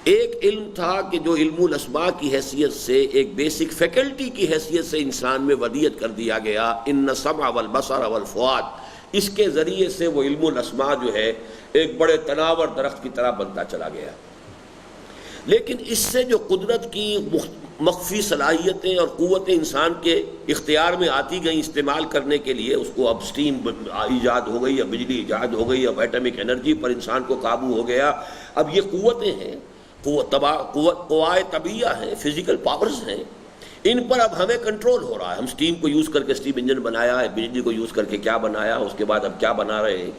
ایک علم تھا کہ جو علم الاسماء کی حیثیت سے ایک بیسک فیکلٹی کی حیثیت سے انسان میں ودیت کر دیا گیا، ان السمع والبصر والفؤاد، اس کے ذریعے سے وہ علم الاسماء جو ہے ایک بڑے تناور درخت کی طرح بنتا چلا گیا۔ لیکن اس سے جو قدرت کی مخفی صلاحیتیں اور قوتیں انسان کے اختیار میں آتی گئیں استعمال کرنے کے لیے، اس کو اب سٹیم ایجاد ہو گئی، یا بجلی ایجاد ہو گئی، اب ایٹمک انرجی پر انسان کو قابو ہو گیا۔ اب یہ قوتیں ہیں، قوائے طبیعہ ہیں، فزیکل پاورز ہیں، ان پر اب ہمیں کنٹرول ہو رہا ہے۔ ہم سٹیم کو یوز کر کے سٹیم انجن بنایا ہے، بجلی کو یوز کر کے کیا بنایا، اس کے بعد اب کیا بنا رہے ہیں۔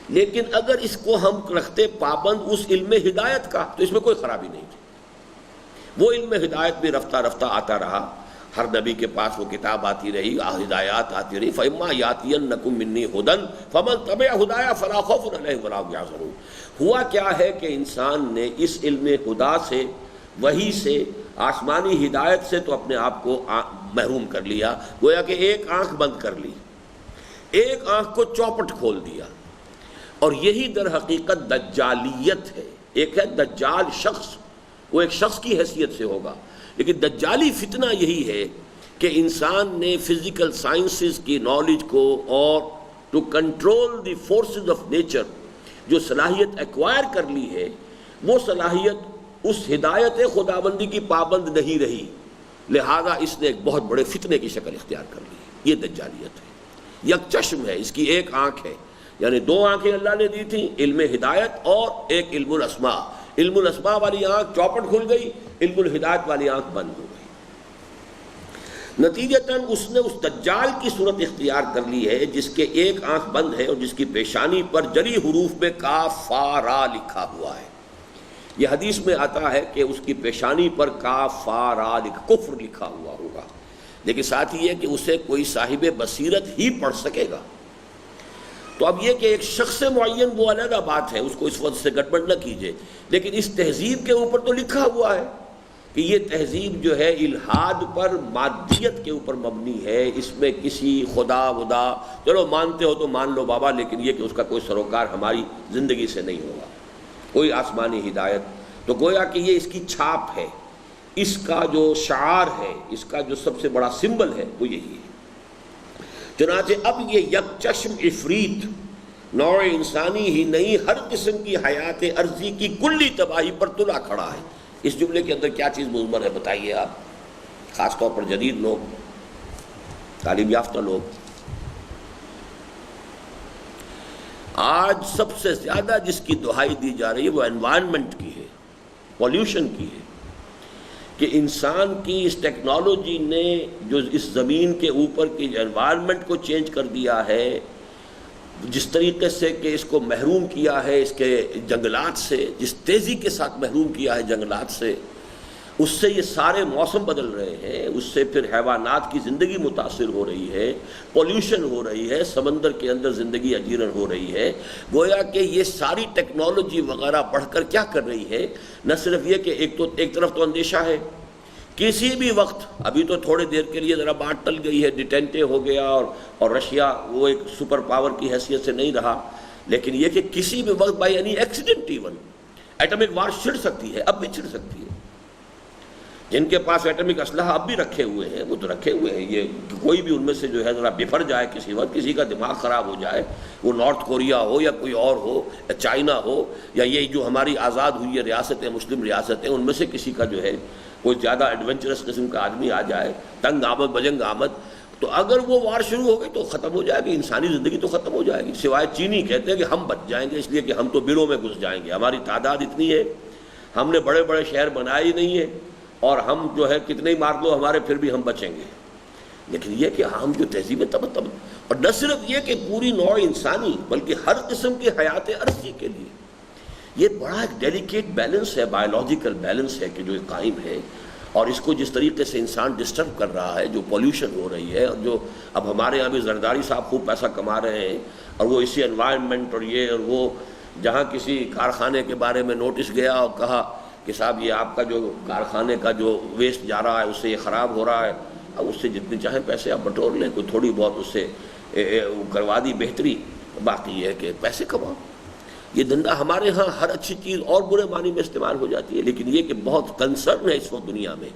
لیکن اگر اس کو ہم رکھتے پابند اس علم ہدایت کا تو اس میں کوئی خرابی نہیں تھی۔ وہ علم ہدایت بھی رفتہ رفتہ آتا رہا، ہر نبی کے پاس وہ کتاب آتی رہی، ہدایات آتی رہی۔ فَإِمَّا يَأْتِيَنَّكُم مِّنِّي هُدًى فَمَن تَبِعَ هُدَايَ فَلَا خَوْفٌ عَلَيْهِمْ وَلَا هُمْ يَحْزَنُونَ۔ ہوا کیا ہے کہ انسان نے اس علم خدا سے، وحی سے، آسمانی ہدایت سے تو اپنے آپ کو محروم کر لیا، گویا کہ ایک آنکھ بند کر لی، ایک آنکھ کو چوپٹ کھول دیا۔ اور یہی در حقیقت دجالیت ہے۔ ایک ہے دجال شخص، وہ ایک شخص کی حیثیت سے ہوگا، لیکن دجالی فتنہ یہی ہے کہ انسان نے فزیکل سائنسز کی نالج کو اور to control the forces of nature جو صلاحیت ایکوائر کر لی ہے، وہ صلاحیت اس ہدایت خداوندی کی پابند نہیں رہی، لہذا اس نے ایک بہت بڑے فتنے کی شکل اختیار کر لی۔ یہ دجالیت ہے، یک چشم ہے، اس کی ایک آنکھ ہے، یعنی دو آنکھیں اللہ نے دی تھیں، علم ہدایت اور ایک علم الاسماء۔ علم الاسماء والی آنکھ چوپٹ کھل گئی، علم الہدایت والی آنکھ بند ہو گئی۔ نتیجتاً اس نے اس دجال کی صورت اختیار کر لی ہے جس کے ایک آنکھ بند ہے اور جس کی پیشانی پر جلی حروف میں کاف فا را لکھا ہوا ہے۔ یہ حدیث میں آتا ہے کہ اس کی پیشانی پر کاف فا را کفر لکھا ہوا ہوگا، لیکن ساتھ ہی یہ کہ اسے کوئی صاحب بصیرت ہی پڑھ سکے گا۔ تو اب یہ کہ ایک شخص معین وہ علیحدہ بات ہے، اس کو اس وقت سے گڑبڑ نہ کیجئے، لیکن اس تہذیب کے اوپر تو لکھا ہوا ہے کہ یہ تہذیب جو ہے الحاد پر، مادیت کے اوپر مبنی ہے، اس میں کسی خدا ودا، چلو مانتے ہو تو مان لو بابا، لیکن یہ کہ اس کا کوئی سروکار ہماری زندگی سے نہیں ہوگا، کوئی آسمانی ہدایت۔ تو گویا کہ یہ اس کی چھاپ ہے، اس کا جو شعار ہے، اس کا جو سب سے بڑا سمبل ہے وہ یہی ہے۔ چنانچہ اب یہ یک چشم عفریت نوع انسانی ہی نہیں، ہر قسم کی حیات عرضی کی کلی تباہی پر تلا کھڑا ہے۔ اس جملے کے اندر کیا چیز مضمر ہے بتائیے آپ، خاص طور پر جدید لوگ، تعلیم یافتہ لوگ۔ آج سب سے زیادہ جس کی دہائی دی جا رہی ہے وہ انوائرمنٹ کی ہے، پولیوشن کی ہے، کہ انسان کی اس ٹیکنالوجی نے جو اس زمین کے اوپر کی انوائرمنٹ کو چینج کر دیا ہے، جس طریقے سے کہ اس کو محروم کیا ہے اس کے جنگلات سے، جس تیزی کے ساتھ محروم کیا ہے جنگلات سے، اس سے یہ سارے موسم بدل رہے ہیں، اس سے پھر حیوانات کی زندگی متاثر ہو رہی ہے، پولیوشن ہو رہی ہے، سمندر کے اندر زندگی اجیرن ہو رہی ہے۔ گویا کہ یہ ساری ٹیکنالوجی وغیرہ بڑھ کر کیا کر رہی ہے، نہ صرف یہ کہ ایک طرف تو اندیشہ ہے، کسی بھی وقت، ابھی تو تھوڑے دیر کے لیے ذرا بات ٹل گئی ہے، ڈیٹینٹے ہو گیا اور رشیا وہ ایک سپر پاور کی حیثیت سے نہیں رہا، لیکن یہ کہ کسی بھی وقت by any accident even atomic war چھڑ سکتی ہے، اب بھی چھڑ سکتی ہے۔ جن کے پاس ایٹمک اسلحہ اب بھی رکھے ہوئے ہیں وہ تو رکھے ہوئے ہیں، یہ کوئی بھی ان میں سے جو ہے ذرا بفر جائے کسی وقت، کسی کا دماغ خراب ہو جائے، وہ نارتھ کوریا ہو یا کوئی اور ہو یا چائنا ہو یا یہ جو ہماری آزاد ہوئی ہے ریاستیں، مسلم ریاستیں، ان میں سے کسی کا جو ہے کوئی زیادہ ایڈونچرس قسم کا آدمی آ جائے، تنگ آمد بجنگ آمد، تو اگر وہ وار شروع ہو گئی تو ختم ہو جائے گی، انسانی زندگی تو ختم ہو جائے گی، سوائے چینی کہتے ہیں کہ ہم بچ جائیں گے، اس لیے کہ ہم تو بلوں میں گھس جائیں گے، ہماری تعداد اتنی ہے، ہم نے بڑے بڑے شہر بنائے ہی نہیں ہیں، اور ہم جو ہے کتنے ہی مار دو ہمارے پھر بھی ہم بچیں گے۔ لیکن یہ کہ ہم جو تہذیب تمدن، اور نہ صرف یہ کہ پوری نوع انسانی بلکہ ہر قسم کی حیات عرضی کے لیے یہ بڑا ایک ڈیلیکیٹ بیلنس ہے، بایولوجیکل بیلنس ہے کہ جو قائم ہے، اور اس کو جس طریقے سے انسان ڈسٹرب کر رہا ہے، جو پولیوشن ہو رہی ہے، اور جو اب ہمارے یہاں بھی زرداری صاحب خوب پیسہ کما رہے ہیں، اور وہ اسی انوائرمنٹ اور یہ اور وہ، جہاں کسی کارخانے کے بارے میں نوٹس گیا اور کہا کہ صاحب یہ آپ کا جو کارخانے کا جو ویسٹ جا رہا ہے اس سے یہ خراب ہو رہا ہے، اب اس سے جتنے چاہیں پیسے آپ بٹور لیں، کوئی تھوڑی بہت اس سے کروا دی بہتری، باقی یہ ہے کہ پیسے کماؤ۔ یہ دندا ہمارے ہاں ہر اچھی چیز اور برے معنی میں استعمال ہو جاتی ہے، لیکن یہ کہ بہت کنسرن ہے اس وقت دنیا میں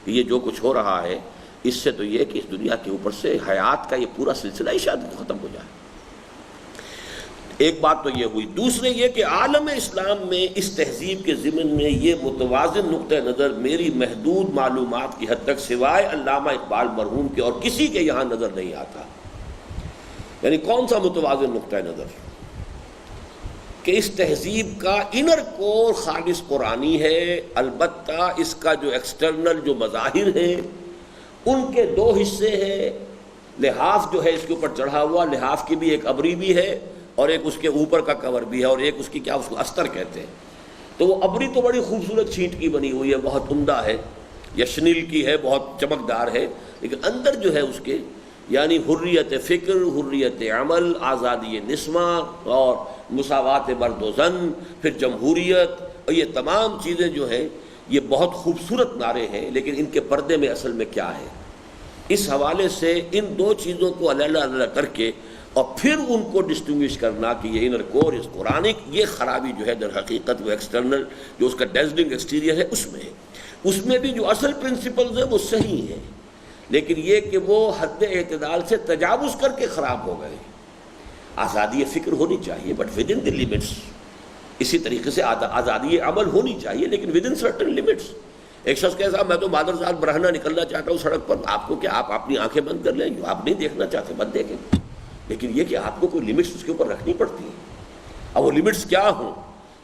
کہ یہ جو کچھ ہو رہا ہے اس سے تو یہ کہ اس دنیا کے اوپر سے حیات کا یہ پورا سلسلہ ہی شاید ختم ہو جائے۔ ایک بات تو یہ ہوئی، دوسرے یہ کہ عالم اسلام میں اس تہذیب کے ضمن میں یہ متوازن نقطہ نظر میری محدود معلومات کی حد تک سوائے علامہ اقبال مرحوم کے اور کسی کے یہاں نظر نہیں آتا۔ یعنی کون سا متوازن نقطہ نظر؟ کہ اس تہذیب کا انر کور خالص قرآنی ہے، البتہ اس کا جو ایکسٹرنل جو مظاہر ہیں ان کے دو حصے ہیں، لحاف جو ہے اس کے اوپر چڑھا ہوا، لحاف کی بھی ایک ابری بھی ہے اور ایک اس کے اوپر کا کور بھی ہے، اور ایک اس کی کیا اس کو استر کہتے ہیں۔ تو وہ ابری تو بڑی خوبصورت چھینٹ کی بنی ہوئی ہے، بہت عمدہ ہے، یا شنیل کی ہے، بہت چمکدار ہے، لیکن اندر جو ہے اس کے یعنی حریت فکر، حریت عمل، آزادی نسواں اور مساوات مرد و زن، پھر جمہوریت، اور یہ تمام چیزیں جو ہیں یہ بہت خوبصورت نعرے ہیں، لیکن ان کے پردے میں اصل میں کیا ہے؟ اس حوالے سے ان دو چیزوں کو علیحدہ علیحدہ کر کے اور پھر ان کو ڈسٹنگوش کرنا کہ یہ انر کور اس قرآنک، یہ خرابی جو ہے در حقیقت وہ ایکسٹرنل جو اس کا ڈیزلنگ ایکسٹیریئر ہے اس میں ہے۔ اس میں بھی جو اصل پرنسپلز ہیں وہ صحیح ہیں، لیکن یہ کہ وہ حد اعتدال سے تجاوز کر کے خراب ہو گئے۔ آزادی فکر ہونی چاہیے but with in the limits, اسی طریقے سے آزادی عمل ہونی چاہیے لیکن ود ان سرٹن لمٹس۔ ایک شخص کہے صاحب میں تو مادرزاد برہنہ نکلنا چاہتا ہوں سڑک پر، آپ کو کیا، آپ اپنی آنکھیں بند کر لیں، جو آپ نہیں دیکھنا چاہتے مت دیکھیں، لیکن یہ کہ آپ کو کوئی لمٹس اس کے اوپر رکھنی پڑتی ہیں۔ اب وہ لمٹس کیا ہوں؟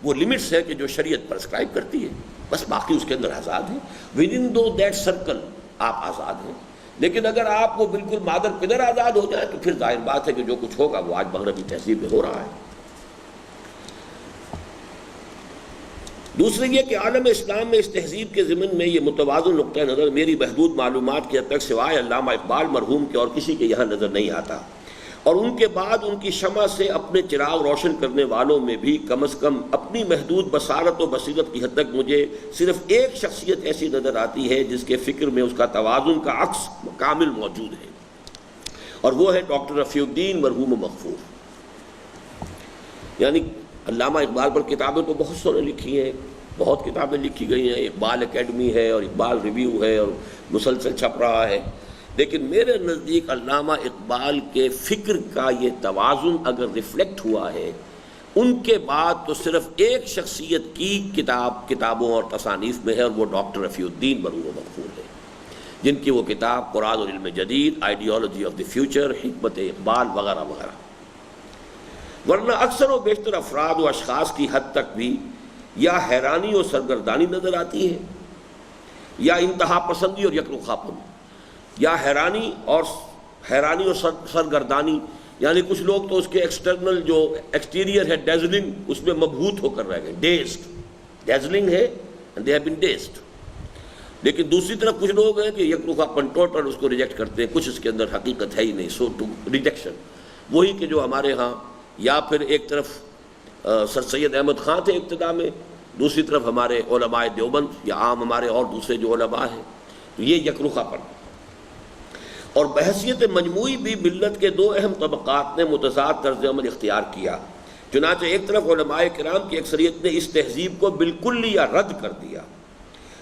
وہ لمٹس ہے کہ جو شریعت پرسکرائب کرتی ہے، بس باقی اس کے اندر آزاد ہیں، ود ان دو دیٹ سرکل آپ آزاد ہیں۔ لیکن اگر آپ وہ بالکل مادر پدر آزاد ہو جائے تو پھر ظاہر بات ہے کہ جو کچھ ہوگا وہ آج مغربی تہذیب میں ہو رہا ہے۔ دوسرے یہ کہ عالم اسلام میں اس تہذیب کے ضمن میں یہ متوازن نقطہ نظر میری محدود معلومات کی حد تک سوائے علامہ اقبال مرحوم کے اور کسی کے یہاں نظر نہیں آتا، اور ان کے بعد ان کی شمع سے اپنے چراغ روشن کرنے والوں میں بھی کم از کم اپنی محدود بصارت و بصیرت کی حد تک مجھے صرف ایک شخصیت ایسی نظر آتی ہے جس کے فکر میں اس کا توازن کا عکس کامل موجود ہے، اور وہ ہے ڈاکٹر رفیع الدین مرحوم مغفور۔ یعنی علامہ اقبال پر کتابیں تو بہت سارے لکھی ہیں، بہت کتابیں لکھی گئی ہیں، اقبال اکیڈمی ہے اور اقبال ریویو ہے اور مسلسل چھپ رہا ہے، لیکن میرے نزدیک علامہ اقبال کے فکر کا یہ توازن اگر ریفلیکٹ ہوا ہے ان کے بعد تو صرف ایک شخصیت کی کتابوں اور تصانیف میں ہے، اور وہ ڈاکٹر رفیع الدین مرحوم مغفور ہے، جن کی وہ کتاب قرآن اور علم جدید، آئیڈیالوجی آف دی فیوچر، حکمت اقبال وغیرہ وغیرہ۔ ورنہ اکثر و بیشتر افراد و اشخاص کی حد تک بھی یا حیرانی و سرگردانی نظر آتی ہے، یا انتہا پسندی اور یک رخا پن، یا حیرانی اور سرگردانی، یعنی کچھ لوگ تو اس کے ایکسٹرنل جو ایکسٹیریئر ہے ڈیزلنگ اس میں مبہوت ہو کر رہ گئے، ڈیزڈ، ڈیزلنگ ہے and they have been dazed۔ لیکن دوسری طرف کچھ لوگ ہیں کہ یک رخا پن ٹوٹل اس کو ریجیکٹ کرتے ہیں، کچھ اس کے اندر حقیقت ہے ہی نہیں، سو ٹو ریجیکشن۔ وہی کہ جو ہمارے ہاں یا پھر ایک طرف سر سید احمد خان تھے ابتدا میں، دوسری طرف ہمارے علماء دیوبند یا عام ہمارے اور دوسرے جو علماء ہیں، تو یہ یک رخا پن۔ اور بحیثیت مجموعی بھی ملت کے دو اہم طبقات نے متضاد طرز عمل اختیار کیا، چنانچہ ایک طرف علماء کرام کی اکثریت نے اس تہذیب کو بالکل یا رد کر دیا،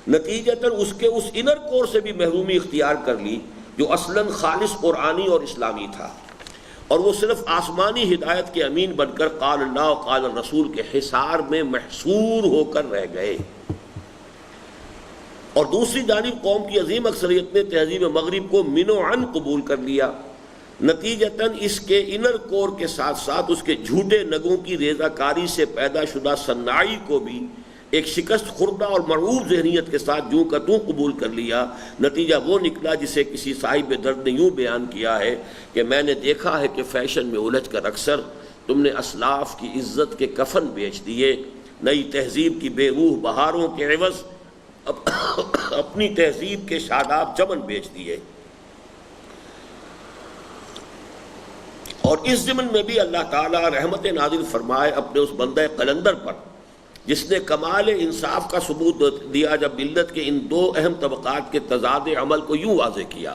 نتیجتاً اس کے اس انر کور سے بھی محرومی اختیار کر لی جو اصلاً خالص قرآنی اور اسلامی تھا، اور وہ صرف آسمانی ہدایت کے امین بن کر قال اللہ قال الرسول کے حصار میں محصور ہو کر رہ گئے۔ اور دوسری جانب قوم کی عظیم اکثریت نے تہذیب مغرب کو من و عن قبول کر لیا، نتیجتاً اس کے انر کور کے ساتھ ساتھ اس کے جھوٹے نگوں کی ریزہ کاری سے پیدا شدہ صناعی کو بھی ایک شکست خوردہ اور مرعوب ذہنیت کے ساتھ جوں کا توں قبول کر لیا۔ نتیجہ وہ نکلا جسے کسی صاحب درد نے یوں بیان کیا ہے کہ میں نے دیکھا ہے کہ فیشن میں الجھ کر اکثر تم نے اسلاف کی عزت کے کفن بیچ دیے، نئی تہذیب کی بے روح بہاروں کے عوض اپنی تہذیب کے شاداب چمن بیچ دیے۔ اور اس ضمن میں بھی اللہ تعالیٰ رحمت نازل فرمائے اپنے اس بندہ قلندر پر جس نے کمال انصاف کا ثبوت دیا جب ملت کے ان دو اہم طبقات کے تضاد عمل کو یوں واضح کیا۔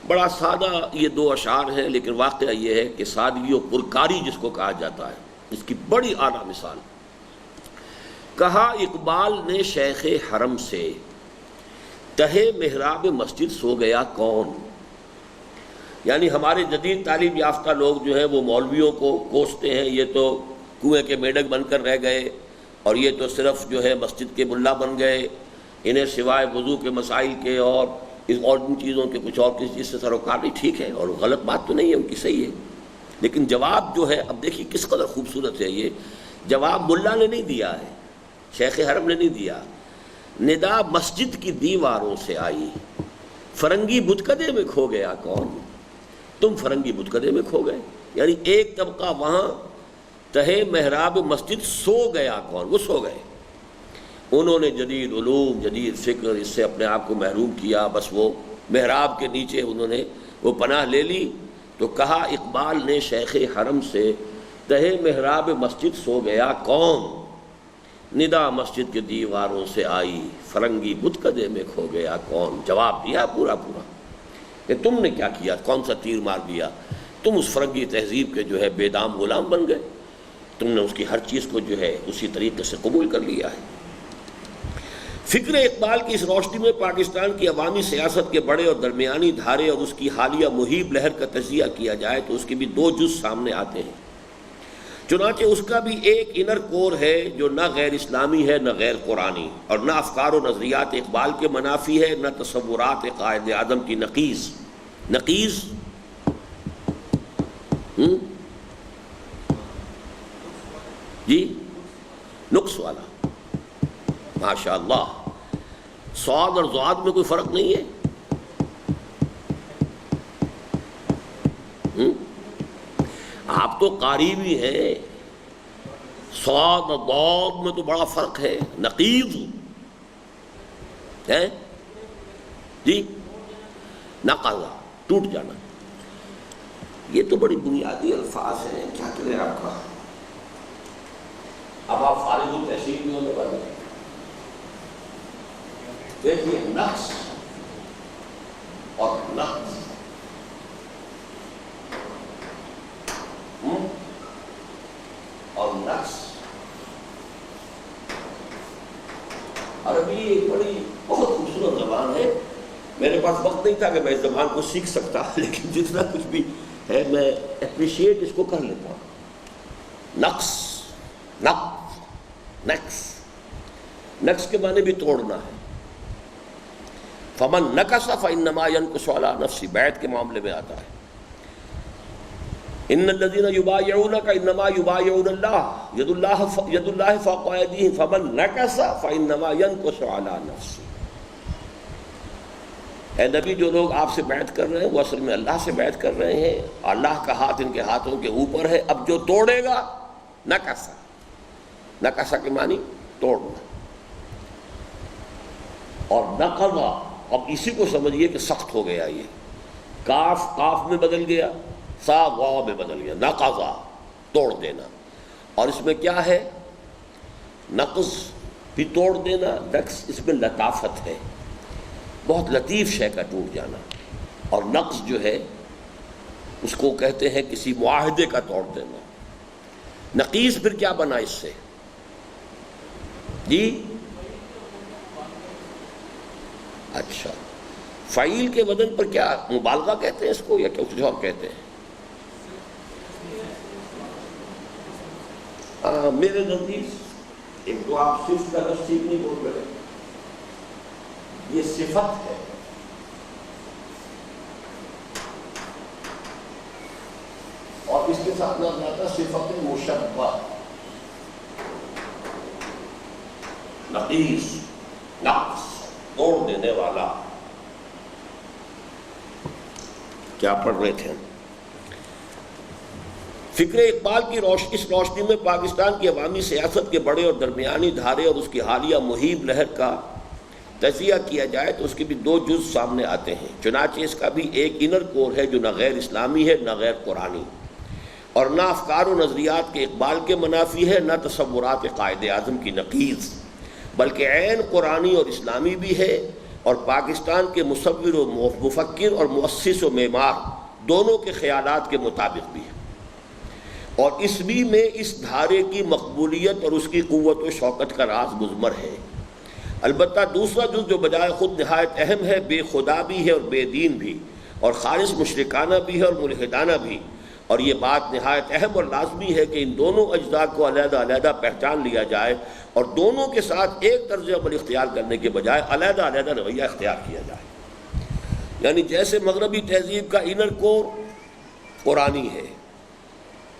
بڑا سادہ یہ دو اشعار ہیں، لیکن واقعہ یہ ہے کہ سادگی و پرکاری جس کو کہا جاتا ہے اس کی بڑی اعلیٰ مثال۔ کہا اقبال نے شیخ حرم سے، تہے محراب مسجد سو گیا کون؟ یعنی ہمارے جدید تعلیم یافتہ لوگ جو ہیں وہ مولویوں کو کوستے ہیں، یہ تو کنویں کے میڈک بن کر رہ گئے، اور یہ تو صرف جو ہے مسجد کے ملا بن گئے، انہیں سوائے وضو کے مسائل کے اور ان چیزوں کے کچھ اور کسی چیز سے سروکار نہیں۔ ٹھیک ہے، اور غلط بات تو نہیں ہے ان کی، صحیح ہے، لیکن جواب جو ہے اب دیکھیے کس قدر خوبصورت ہے یہ جواب ملا نے نہیں دیا ہے، شیخ حرم نے نہیں دیا۔ ندا مسجد کی دیواروں سے آئی، فرنگی بتکدے میں کھو گیا کون؟ تم فرنگی بتکدے میں کھو گئے، یعنی ایک طبقہ وہاں تہے محراب مسجد سو گیا کون؟ وہ سو گئے، انہوں نے جدید علوم جدید فکر اس سے اپنے آپ کو محروم کیا، بس وہ محراب کے نیچے انہوں نے وہ پناہ لے لی۔ تو کہا اقبال نے شیخ حرم سے، تہے محراب مسجد سو گیا کون؟ ندا مسجد کے دیواروں سے آئی، فرنگی بتکدے میں کھو گیا کون؟ جواب دیا پورا پورا کہ تم نے کیا کیا، کون سا تیر مار دیا؟ تم اس فرنگی تہذیب کے جو ہے بے دام غلام بن گئے، تم نے اس کی ہر چیز کو جو ہے اسی طریقے سے قبول کر لیا ہے۔ فکر اقبال کی اس روشنی میں پاکستان کی عوامی سیاست کے بڑے اور درمیانی دھارے اور اس کی حالیہ مہیب لہر کا تجزیہ کیا جائے تو اس کے بھی دو جز سامنے آتے ہیں۔ چنانچہ اس کا بھی ایک انر کور ہے جو نہ غیر اسلامی ہے نہ غیر قرآنی، اور نہ افکار و نظریات اقبال کے منافی ہے نہ تصورات قائد اعظم کی نقیض جی نقص والا۔ ماشاء اللہ، صاد اور ضاد میں کوئی فرق نہیں ہے۔ آپ تو قاری بھی ہیں، صاد اور ضاد میں تو بڑا فرق ہے، نقیض ہے جی، نقضہ ٹوٹ جانا، یہ تو بڑی بنیادی الفاظ ہیں، کیا کریں آپ کا۔ اب آپ فارغ التحصیل بھی ہونے والے ہیں، دیکھیے نقص اور نقض، اور نقص عربی ایک بڑی بہت خوبصورت زبان ہے۔ میرے پاس وقت نہیں تھا کہ میں اس زبان کو سیکھ سکتا، لیکن جتنا کچھ بھی ہے میں اپریشیٹ اس کو کر لیتا ہوں۔ نقص کے معنی بھی توڑنا ہے۔ فمن نکث فانما ينکث علی نفسہ، بیعت کے معاملے میں آتا ہے، ان الذین یبایعونک انما یبایعون اللہ ید اللہ فوق ایدیہم فمن نکث فانما ينکث علی نفسہ۔ اے نبی، جو لوگ آپ سے بیعت کر رہے ہیں وہ اصل میں اللہ سے بیعت کر رہے ہیں، اللہ کا ہاتھ ان کے ہاتھوں کے اوپر ہے۔ اب جو توڑے گا نکث کے معنی توڑنا، اور نقضا، اب اسی کو سمجھیے کہ سخت ہو گیا، یہ کاف قاف میں بدل گیا، سا واو میں بدل گیا، نقضا توڑ دینا۔ اور اس میں کیا ہے؟ نقض بھی توڑ دینا، نقص اس میں لطافت ہے، بہت لطیف شے کا ٹوٹ جانا، اور نقض جو ہے اس کو کہتے ہیں کسی معاہدے کا توڑ دینا۔ نقیض پھر کیا بنا اس سے جی؟ اچھا، فعیل کے وزن پر کیا مبالغہ کہتے ہیں اس کو یا کچھ اور کہتے ہیں؟ میرے نزدیک ایک تو آپ صفت کا لفظ ٹھیک نہیں بول رہے، یہ صفت ہے، اور اس کے ساتھ نہ زیادہ صفت مشبہ، نقیص، نقص، توڑ دینے والا. کیا پڑھ رہے تھے؟ فکر اقبال کی اس روشنی میں پاکستان کی عوامی سیاست کے بڑے اور درمیانی دھارے اور اس کی حالیہ مہیب لہر کا تجزیہ کیا جائے تو اس کے بھی دو جز سامنے آتے ہیں. چنانچہ اس کا بھی ایک انر کور ہے جو نہ غیر اسلامی ہے نہ غیر قرآنی، اور نہ افکار و نظریات کے اقبال کے منافی ہے نہ تصورات قائد اعظم کی نقیض، بلکہ عین قرآنی اور اسلامی بھی ہے، اور پاکستان کے مصور و مفکر اور مؤسس و معمار دونوں کے خیالات کے مطابق بھی ہے. اور اسوی میں اس دھارے کی مقبولیت اور اس کی قوت و شوکت کا راز مضمر ہے. البتہ دوسرا جز جو بجائے خود نہایت اہم ہے، بے خدا بھی ہے اور بے دین بھی، اور خالص مشرکانہ بھی ہے اور ملحدانہ بھی، اور یہ بات نہایت اہم اور لازمی ہے کہ ان دونوں اجزاء کو علیحدہ علیحدہ پہچان لیا جائے اور دونوں کے ساتھ ایک طرز عمل اختیار کرنے کے بجائے علیحدہ علیحدہ رویہ اختیار کیا جائے. یعنی جیسے مغربی تہذیب کا انر کور قرآنی ہے،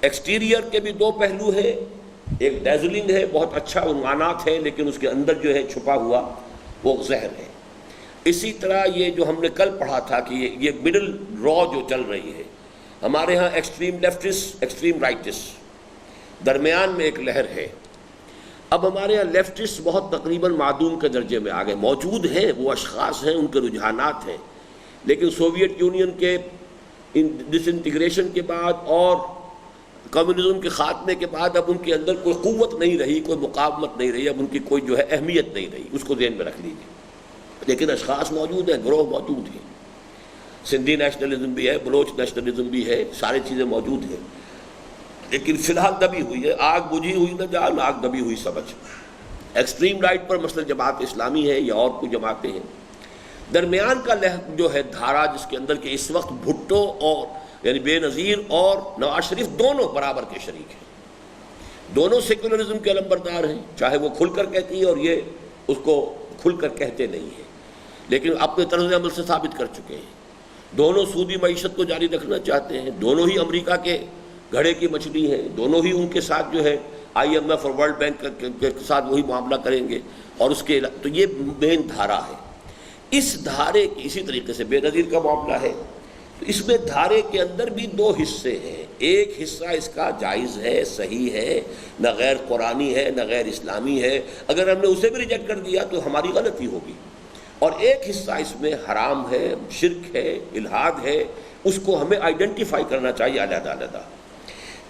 ایکسٹیریئر کے بھی دو پہلو ہیں، ایک ڈیزلنگ ہے، بہت اچھا عنوانات ہیں، لیکن اس کے اندر جو ہے چھپا ہوا وہ زہر ہے. اسی طرح یہ جو ہم نے کل پڑھا تھا کہ یہ مڈل را جو چل رہی ہے ہمارے ہاں، ایکسٹریم لیفٹسٹ، ایکسٹریم رائٹسٹ، درمیان میں ایک لہر ہے. اب ہمارے ہاں لیفٹسٹ بہت تقریباً معدوم کے درجے میں آ گئے، موجود ہیں، وہ اشخاص ہیں، ان کے رجحانات ہیں، لیکن سوویت یونین کے ڈس انٹیگریشن کے بعد اور کمیونزم کے خاتمے کے بعد اب ان کے اندر کوئی قوت نہیں رہی، کوئی مقاومت نہیں رہی، اب ان کی کوئی جو ہے اہمیت نہیں رہی، اس کو ذہن میں رکھ لیجیے. لیکن اشخاص موجود ہیں، گروہ موجود ہیں، سندھی نیشنلزم بھی ہے، بلوچ نیشنلزم بھی ہے، ساری چیزیں موجود ہیں، لیکن فی الحال دبی ہوئی ہے. آگ بجھی ہوئی نہ جان، آگ دبی ہوئی سمجھ. ایکسٹریم رائٹ پر مثلا جماعت اسلامی ہے یا اور کوئی جماعتیں ہیں. درمیان کا جو ہے دھارا، جس کے اندر کہ اس وقت بھٹو اور یعنی بے نظیر اور نواز شریف دونوں برابر کے شریک ہیں، دونوں سیکولرزم کے علمبردار ہیں، چاہے وہ کھل کر کہتی ہے اور یہ اس کو کھل کر کہتے نہیں ہیں، لیکن اپنے طرز عمل سے ثابت کر چکے ہیں. دونوں سودی معیشت کو جاری رکھنا چاہتے ہیں، دونوں ہی امریکہ کے گھڑے کی مچھلی ہیں، دونوں ہی ان کے ساتھ جو ہے IMF اور ورلڈ بینک کے ساتھ وہی معاملہ کریں گے، اور اس کے تو یہ مین دھارا ہے. اس دھارے کی اسی طریقے سے بے نظیر کا معاملہ ہے. تو اس میں دھارے کے اندر بھی دو حصے ہیں. ایک حصہ اس کا جائز ہے، صحیح ہے، نہ غیر قرآنی ہے نہ غیر اسلامی ہے، اگر ہم نے اسے بھی ریجیکٹ کر دیا تو ہماری غلطی ہوگی. اور ایک حصہ اس میں حرام ہے، شرک ہے، الحاد ہے، اس کو ہمیں آئیڈینٹیفائی کرنا چاہیے علیحدہ علیحدہ.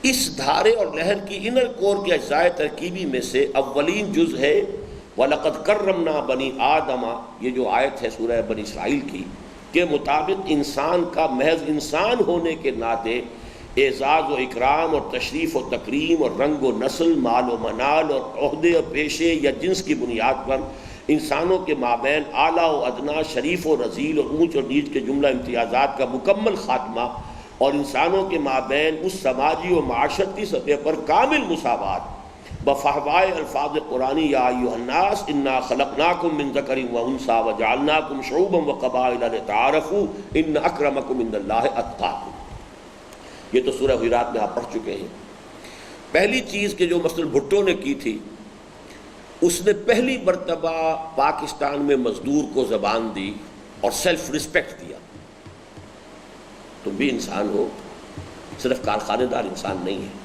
اس دھارے اور لہر کی انر کور کے اجزائے ترکیبی میں سے اولین جز ہے وَلَقَدْ كَرَّمْنَا بَنِي آدَمَ. یہ جو آیت ہے سورہ بنی اسرائیل کی کے مطابق انسان کا محض انسان ہونے کے ناطے اعزاز و اکرام اور تشریف و تکریم اور رنگ و نسل، مال و منال اور عہدے اور پیشے یا جنس کی بنیاد پر انسانوں کے مابین اعلیٰ و ادنا، شریف و رذیل اور اونچ اور نیچ کے جملہ امتیازات کا مکمل خاتمہ، اور انسانوں کے مابین اس سماجی و معاشرتی سطح پر کامل مساوات بفہوائے الفاظ قرآنی یا ایھا الناس انا خلقناکم من ذکر و انثی وجعلناکم شعوبا وقبائل لتعارفوا ان اکرمکم عند اللہ اتقاکم. یہ تو سورہ حجرات میں آپ پڑھ چکے ہیں. پہلی چیز کہ جو مثلا بھٹو نے کی تھی، اس نے پہلی مرتبہ پاکستان میں مزدور کو زبان دی اور سیلف رسپیکٹ دیا. تم بھی انسان ہو، صرف کارخانے دار انسان نہیں ہے.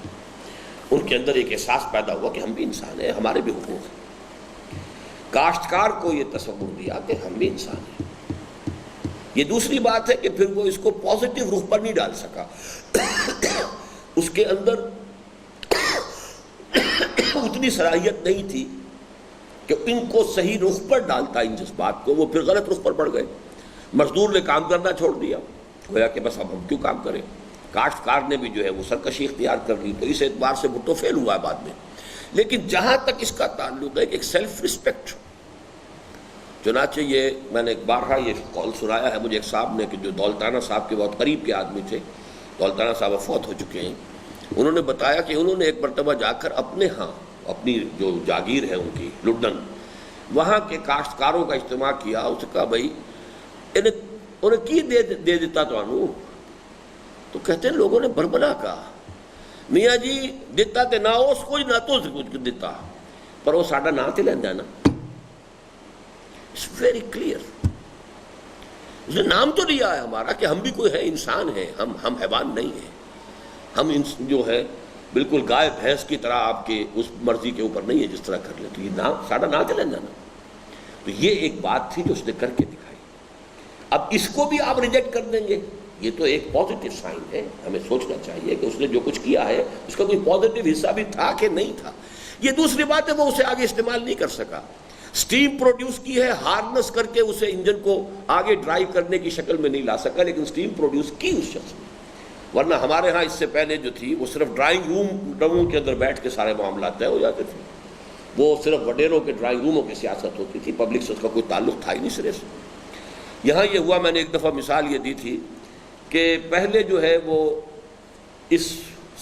ان کے اندر ایک احساس پیدا ہوا کہ ہم بھی انسان ہیں، ہمارے بھی حقوق ہیں. کاشتکار کو یہ تصور دیا کہ ہم بھی انسان ہیں. یہ دوسری بات ہے کہ پھر وہ اس کو پازیٹیو رخ پر نہیں ڈال سکا. اس کے اندر اتنی صلاحیت نہیں تھی کہ ان کو صحیح رخ پر ڈالتا. ان جذبات کو وہ پھر غلط رخ پر پڑ گئے. مزدور نے کام کرنا چھوڑ دیا، گویا کہ بس اب ہم کیوں کام کریں. کاشتکار نے بھی جو ہے وہ سرکشی اختیار کر لی. تو اس اعتبار سے بھٹو فیل ہوا ہے بعد میں. لیکن جہاں تک اس کا تعلق ہے کہ ایک سیلف رسپیکٹ، چنانچہ یہ میں نے بارہا یہ قول سنایا ہے مجھے ایک صاحب نے کہ جو دولتانہ صاحب کے بہت قریب کے آدمی تھے، دولتانہ صاحب فوت ہو چکے ہیں، انہوں نے بتایا کہ انہوں نے ایک مرتبہ جا کر اپنے ہاں اپنی جو جاگیر ہے ان کی لڈن، وہاں کے کاشتکاروں کا اجتماع کیا. اس نے کہا بھائی انہیں کی دے دیتا تو کہتے ہیں لوگوں نے بربلا کہا میاں جی دیتا تے نہ اس کو نہ تو کچھ دیتا پر وہ ساڈا نام تے لینا نا. It's very clear. اس نے نام تو لیا ہے ہمارا کہ ہم بھی کوئی ہے، انسان ہیں، ہم حیوان نہیں ہیں، ہم جو ہے بالکل گائے بھینس کی طرح آپ کے اس مرضی کے اوپر نہیں ہے جس طرح کر لیں. تو یہ نام ساڈا نام تے لینا نا. تو یہ ایک بات تھی جو اس نے کر کے دکھائی. اب اس کو بھی آپ ریجیکٹ کر دیں گے، یہ تو ایک پازیٹیو سائن ہے. ہمیں سوچنا چاہیے کہ اس نے جو کچھ کیا ہے اس کا کوئی پازیٹیو حصہ بھی تھا کہ نہیں تھا. یہ دوسری بات ہے وہ اسے آگے استعمال نہیں کر سکا. سٹیم پروڈیوس کی ہے، ہارنس کر کے اسے انجن کو آگے ڈرائیو کرنے کی شکل میں نہیں لا سکا، لیکن سٹیم پروڈیوس کی اس شخص نے. ورنہ ہمارے ہاں اس سے پہلے جو تھی وہ صرف ڈرائنگ روموں کے اندر بیٹھ کے سارے معاملات طے ہو جاتے تھے. وہ صرف وڈیروں کے ڈرائنگ روموں کی سیاست ہوتی تھی، پبلک سے اس کا کوئی تعلق تھا ہی نہیں سرے سے. یہاں یہ ہوا، میں نے ایک دفعہ مثال یہ دی تھی کہ پہلے جو ہے وہ اس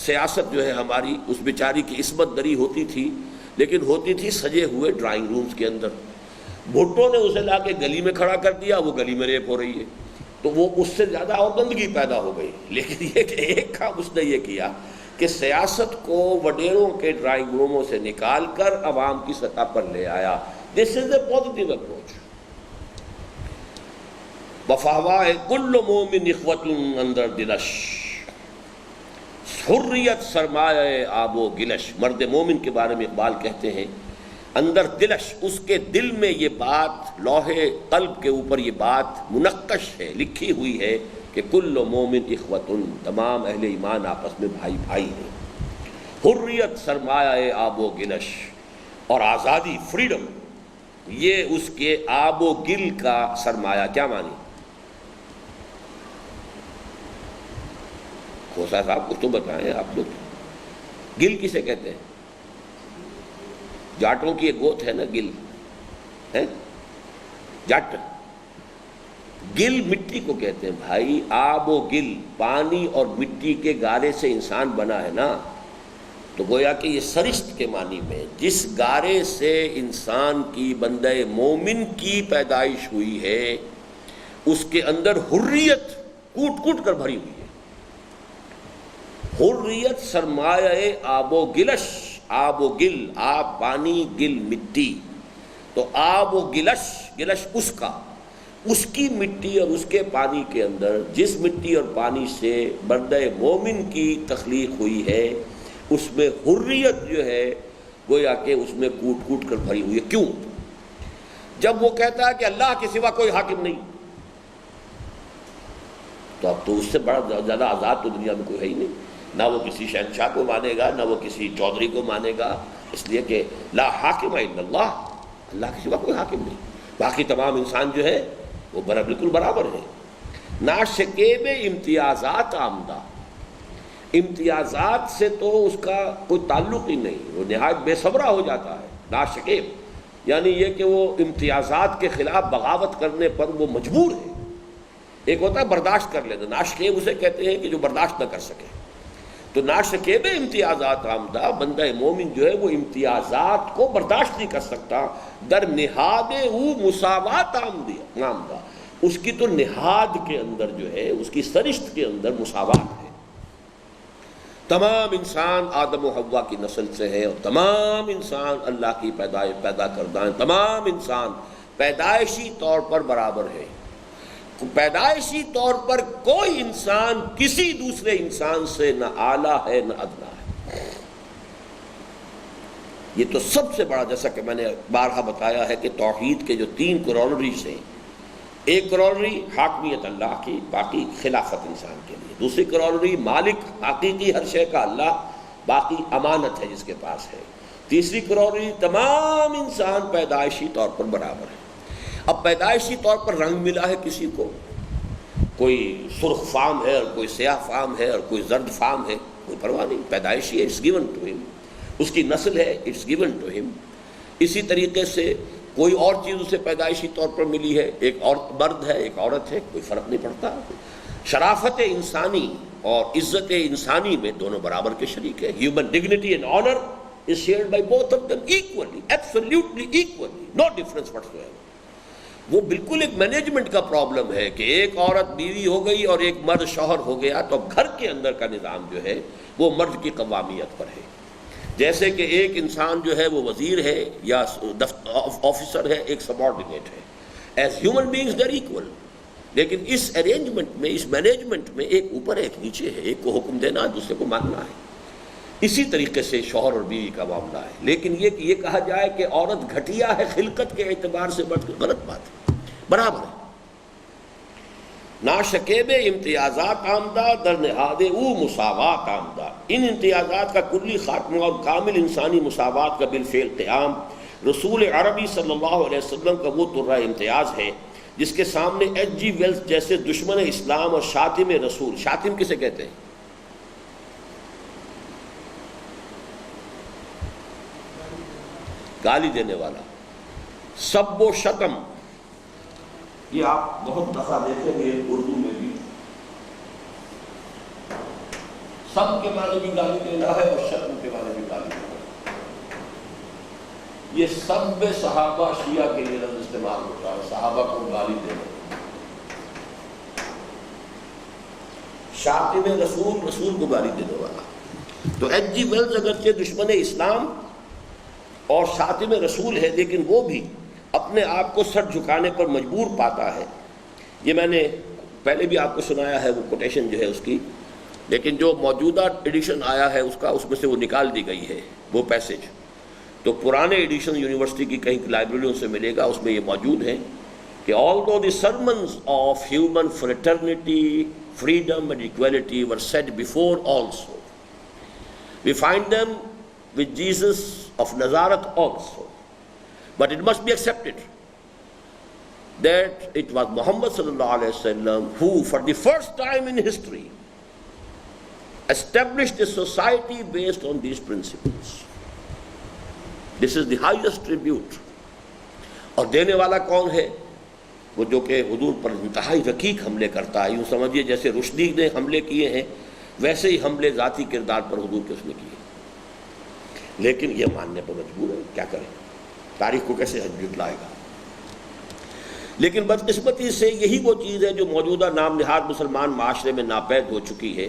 سیاست جو ہے ہماری اس بیچاری کی عصمت دری ہوتی تھی، لیکن ہوتی تھی سجے ہوئے ڈرائنگ رومز کے اندر. بھٹو نے اسے لا کے گلی میں کھڑا کر دیا، وہ گلی میں ریپ ہو رہی ہے، تو وہ اس سے زیادہ اور گندگی پیدا ہو گئی. لیکن یہ کہ ایک کام اس نے یہ کیا کہ سیاست کو وڈیروں کے ڈرائنگ روموں سے نکال کر عوام کی سطح پر لے آیا. دس از اے پازیٹیو اپروچ. وفاوائے کل مومن اخوت اندر دلش، حریت سرمایہ آب و گلش. مرد مومن کے بارے میں اقبال کہتے ہیں اندر دلش، اس کے دل میں یہ بات، لوہے قلب کے اوپر یہ بات منقش ہے، لکھی ہوئی ہے کہ کل مومن اخوت، تمام اہل ایمان آپس میں بھائی بھائی ہیں. حریت سرمایہ آب و گلش، اور آزادی، فریڈم، یہ اس کے آب و گل کا سرمایہ. کیا مانی؟ کھوسا صاحب کچھ تو بتائیں آپ لوگ. گل کسے کہتے ہیں؟ جاٹوں کی ایک گوت ہے نا گل ہے، جٹ. گل مٹی کو کہتے ہیں بھائی. آب و گل، پانی اور مٹی کے گارے سے انسان بنا ہے نا. تو گویا کہ یہ سرشت کے معنی میں جس گارے سے انسان کی بندہ مومن کی پیدائش ہوئی ہے اس کے اندر حریت کوٹ کوٹ کر بھری ہوئی ہے. حریت سرمایہ آب و گلش، آب و گل، آب پانی، گل مٹی. تو آب و گلش، گلش اس کا، اس کی مٹی اور اس کے پانی کے اندر جس مٹی اور پانی سے بندہ مومن کی تخلیق ہوئی ہے اس میں حریت جو ہے گویا کہ اس میں کوٹ کوٹ کر بھری ہوئی ہے. کیوں؟ جب وہ کہتا ہے کہ اللہ کے سوا کوئی حاکم نہیں، تو اب تو اس سے بڑا زیادہ آزاد تو دنیا میں کوئی ہے ہی نہیں. نہ وہ کسی شہنشاہ کو مانے گا، نہ وہ کسی چودھری کو مانے گا، اس لیے کہ لا حاکم الا اللہ، اللہ کے سوا کوئی حاکم نہیں. باقی تمام انسان جو ہے وہ بالکل برابر ہے. ناشکیب امتیازات آمدہ، امتیازات سے تو اس کا کوئی تعلق ہی نہیں، وہ نہایت بے صبرا ہو جاتا ہے. ناشکیب یعنی یہ کہ وہ امتیازات کے خلاف بغاوت کرنے پر وہ مجبور ہے. ایک ہوتا ہے برداشت کر لینا، ناشکیب اسے کہتے ہیں کہ جو برداشت نہ کر سکے. تو ناشکیب امتیازات آمدہ، بندہ مومن جو ہے وہ امتیازات کو برداشت نہیں کر سکتا. در نہاد او مساوات آمدہ، اس کی تو نہاد کے اندر جو ہے، اس کی سرشت کے اندر مساوات ہے. تمام انسان آدم و حوا کی نسل سے ہے، اور تمام انسان اللہ کی پیدا کردہ ہیں. تمام انسان پیدائشی طور پر برابر ہے. پیدائشی طور پر کوئی انسان کسی دوسرے انسان سے نہ اعلیٰ ہے نہ ادنا ہے. یہ تو سب سے بڑا، جیسا کہ میں نے بارہا بتایا ہے کہ توحید کے جو 3 کورولریز ہیں، ایک کورولری حاکمیت اللہ کی، باقی خلافت انسان کے لیے. دوسری کورولری مالک حقیقی ہر شے کا اللہ، باقی امانت ہے جس کے پاس ہے. تیسری کورولری تمام انسان پیدائشی طور پر برابر ہے. اب پیدائشی طور پر رنگ ملا ہے کسی کو، کوئی سرخ فام ہے اور کوئی سیاہ فام ہے اور کوئی زرد فام ہے، کوئی پرواہ نہیں، پیدائشی ہے، اٹس گیون ٹو ہم. اس کی نسل ہے، اٹس گیون ٹو ہم. اسی طریقے سے کوئی اور چیز اسے پیدائشی طور پر ملی ہے، ایک اور مرد ہے ایک عورت ہے، کوئی فرق نہیں پڑتا۔ شرافت انسانی اور عزت انسانی میں دونوں برابر کے شریک ہیں۔ Human dignity and honour is shared by both of them equally, absolutely equally, no difference whatsoever۔ وہ بالکل ایک مینجمنٹ کا پرابلم ہے کہ ایک عورت بیوی ہو گئی اور ایک مرد شوہر ہو گیا تو گھر کے اندر کا نظام جو ہے وہ مرد کی قوامیت پر ہے۔ جیسے کہ ایک انسان جو ہے وہ وزیر ہے یا آفیسر ہے، ایک سبارڈینیٹ ہے۔ As human beings they are equal, لیکن اس ارینجمنٹ میں، اس مینجمنٹ میں ایک اوپر ایک نیچے ہے، ایک کو حکم دینا دوسرے کو ماننا ہے۔ اسی طریقے سے شوہر اور بیوی کا معاملہ ہے۔ لیکن یہ کہا جائے کہ عورت گھٹیا ہے خلقت کے اعتبار سے، غلط بات ہے، برابر ہے۔ نا شکیب امتیازات آمدہ در نہاد او مساوات آمدہ، ان امتیازات کا کلی خاتمہ اور کامل انسانی مساوات کا بالفعل قیام رسول عربی صلی اللہ علیہ وسلم کا وہ ترہ امتیاز ہے جس کے سامنے ایچ جی ویلز جیسے دشمن اسلام اور شاتم رسول، شاتم کسے کہتے ہیں؟ گالی دینے والا، سب و شتم، یہ آپ بہت دفعہ دیکھیں گے اردو میں بھی، سب کے معنی بھی گالی دینا ہے اور شتم کے معنی بھی گالی دینا ہے۔ یہ سب صحابہ شیعہ کے لیے لفظ استعمال ہوتا ہے، صحابہ کو گالی دینا۔ شاتم رسول، رسول کو گالی دینے والا۔ تو ایچ جی ویلز اگرچہ دشمن اسلام اور شاتم رسول ہے، لیکن وہ بھی اپنے آپ کو سر جھکانے پر مجبور پاتا ہے۔ یہ میں نے پہلے بھی آپ کو سنایا ہے وہ کوٹیشن جو ہے اس کی، لیکن جو موجودہ ایڈیشن آیا ہے اس میں سے وہ نکال دی گئی ہے وہ پیسج۔ تو پرانے ایڈیشن یونیورسٹی کی کہیں لائبریریوں سے ملے گا، اس میں یہ موجود ہے کہ although the sermons of human fraternity, freedom and equality were said before also, we find them with Jesus of Nazareth also, but it must be accepted that it was Muhammad sallallahu alaihi wasallam who for the first time in history established a society based on these principles. This is the highest tribute. اور دینے والا کون ہے؟ وہ جو کہ حضور پر انتہائی رقیق حملے کرتا ہے، یوں سمجھیے جیسے رشدی نے حملے کیے ہیں ویسے ہی حملے ذاتی کردار پر حضور کے اس نے کیے، لیکن یہ ماننے پر مجبور ہے، کیا کریں، تاریخ کو کیسے جھٹلائے گا۔ لیکن بدقسمتی سے یہی وہ چیز ہے جو موجودہ نام نہاد مسلمان معاشرے میں ناپید ہو چکی ہے۔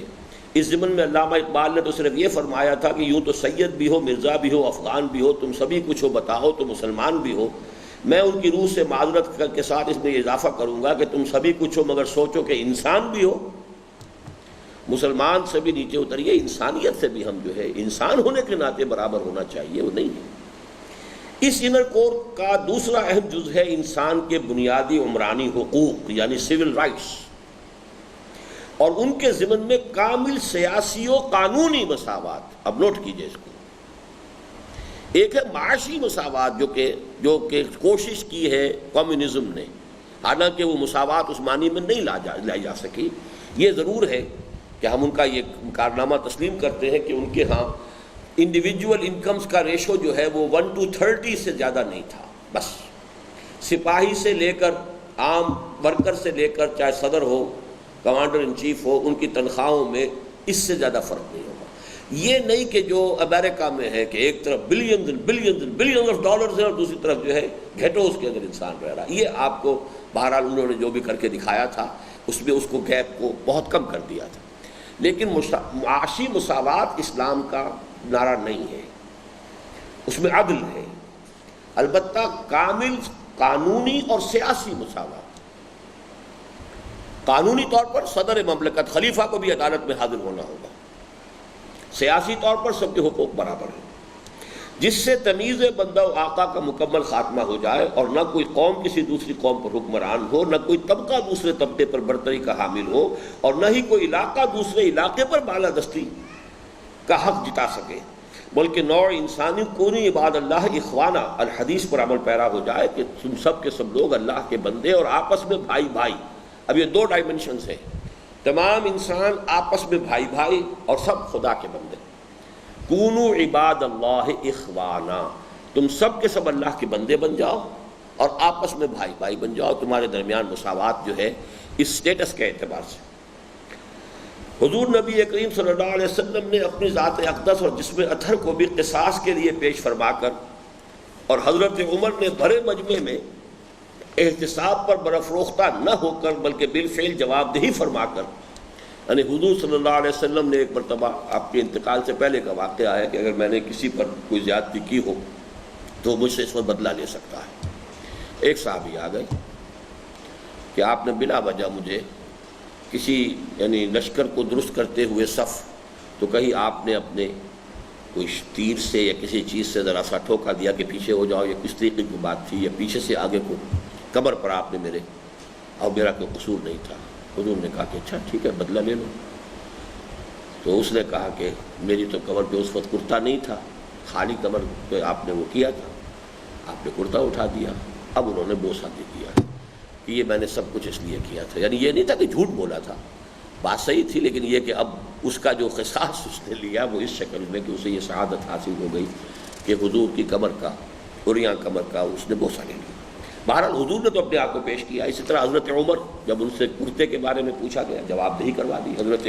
اس ضمن میں علامہ اقبال نے تو صرف یہ فرمایا تھا کہ یوں تو سید بھی ہو، مرزا بھی ہو، افغان بھی ہو، تم سبھی کچھ ہو، بتاؤ تو مسلمان بھی ہو۔ میں ان کی روح سے معذرت کے ساتھ اس میں یہ اضافہ کروں گا کہ تم سبھی کچھ ہو مگر سوچو کہ انسان بھی ہو۔ مسلمان سے بھی نیچے اتریے، انسانیت سے بھی ہم جو ہے انسان ہونے کے ناطے برابر ہونا چاہیے، وہ نہیں ہے۔ اس انر کور کا دوسرا اہم جز ہے انسان کے بنیادی عمرانی حقوق یعنی سول رائٹس، اور ان کے ضمن میں کامل سیاسی و قانونی مساوات۔ اب نوٹ کیجئے اس کو، ایک ہے معاشی مساوات جو کہ کوشش کی ہے کمیونزم نے، حالانکہ وہ مساوات عثمانی میں نہیں لائی جا سکی۔ یہ ضرور ہے کہ ہم ان کا یہ کارنامہ تسلیم کرتے ہیں کہ ان کے ہاں انڈیویجول انکمز کا ریشو جو ہے وہ 1:30 سے زیادہ نہیں تھا، بس سپاہی سے لے کر عام ورکر سے لے کر چاہے صدر ہو، کمانڈر ان چیف ہو، ان کی تنخواہوں میں اس سے زیادہ فرق نہیں ہوگا۔ یہ نہیں کہ جو امریکہ میں ہے کہ ایک طرف بلینز آف ڈالرز ہیں اور دوسری طرف جو ہے گھیٹوز کے اندر انسان رہ رہا ہے۔ یہ آپ کو بہرحال انہوں نے جو بھی کر کے دکھایا تھا اس میں اس کو گیپ کو بہت کم کر دیا تھا، لیکن معاشی مساوات اسلام کا نعرہ نہیں ہے، اس میں عدل ہے، البتہ کامل قانونی اور سیاسی مساوات۔ قانونی طور پر صدر مملکت خلیفہ کو بھی عدالت میں حاضر ہونا ہوگا، سیاسی طور پر سب کے حقوق برابر ہیں، جس سے تمیز بندہ و آقا کا مکمل خاتمہ ہو جائے اور نہ کوئی قوم کسی دوسری قوم پر حکمران ہو، نہ کوئی طبقہ دوسرے طبقے پر برتری کا حامل ہو، اور نہ ہی کوئی علاقہ دوسرے علاقے پر بالادستی کا حق جتا سکے، بلکہ نوع انسانی کونی عباد اللہ اخوانہ الحدیث پر عمل پیرا ہو جائے کہ تم سب کے سب لوگ اللہ کے بندے اور آپس میں بھائی بھائی۔ اب یہ دو ڈائمنشنز ہیں، تمام انسان آپس میں بھائی بھائی اور سب خدا کے بندے۔ کونوا عباد اللہ اخوانا، تم سب کے سب اللہ کے بندے بن جاؤ اور آپس میں بھائی بھائی بن جاؤ، تمہارے درمیان مساوات جو ہے اس سٹیٹس کے اعتبار سے۔ حضور نبی کریم صلی اللہ علیہ وسلم نے اپنی ذات اقدس اور جسم اطہر کو بھی قصاص کے لیے پیش فرما کر، اور حضرت عمر نے بڑے مجمع میں احتساب پر برافروختہ نہ ہو کر بلکہ بالفعل جواب دہی فرما کر، یعنی حضور صلی اللہ علیہ وسلم نے ایک مرتبہ آپ کے انتقال سے پہلے کا واقعہ ہے کہ اگر میں نے کسی پر کوئی زیادتی کی ہو تو مجھ سے اس پر بدلہ لے سکتا ہے۔ ایک صحابی آ گئے کہ آپ نے بلا وجہ مجھے کسی یعنی لشکر کو درست کرتے ہوئے صف، تو کہیں آپ نے اپنے کوئی تیر سے یا کسی چیز سے ذرا سا ٹھوکا دیا کہ پیچھے ہو جاؤ، یا کس طریقے کی بات تھی، یا پیچھے سے آگے کو کمر پر آپ نے میرے، اور میرا کوئی قصور نہیں تھا۔ حضور نے کہا کہ اچھا ٹھیک ہے بدلہ لے لو۔ تو اس نے کہا کہ میری تو کمر پہ اس وقت کرتا نہیں تھا، خالی کمر پہ آپ نے وہ کیا تھا، آپ نے کرتا اٹھا دیا۔ اب انہوں نے بوسہ دے دیا کہ یہ میں نے سب کچھ اس لیے کیا تھا، یعنی یہ نہیں تھا کہ جھوٹ بولا تھا، بات صحیح تھی، لیکن یہ کہ اب اس کا جو قصاص اس نے لیا وہ اس شکل میں کہ اسے یہ سعادت حاصل ہو گئی کہ حضور کی کمر کا، عریاں کمر کا اس نے بوسہ لے لیا۔ بہرحال حضور نے تو اپنے آپ کو پیش کیا۔ اسی طرح حضرت عمر جب ان سے کرتے کے بارے میں پوچھا گیا، جواب دہی کروا دی حضرت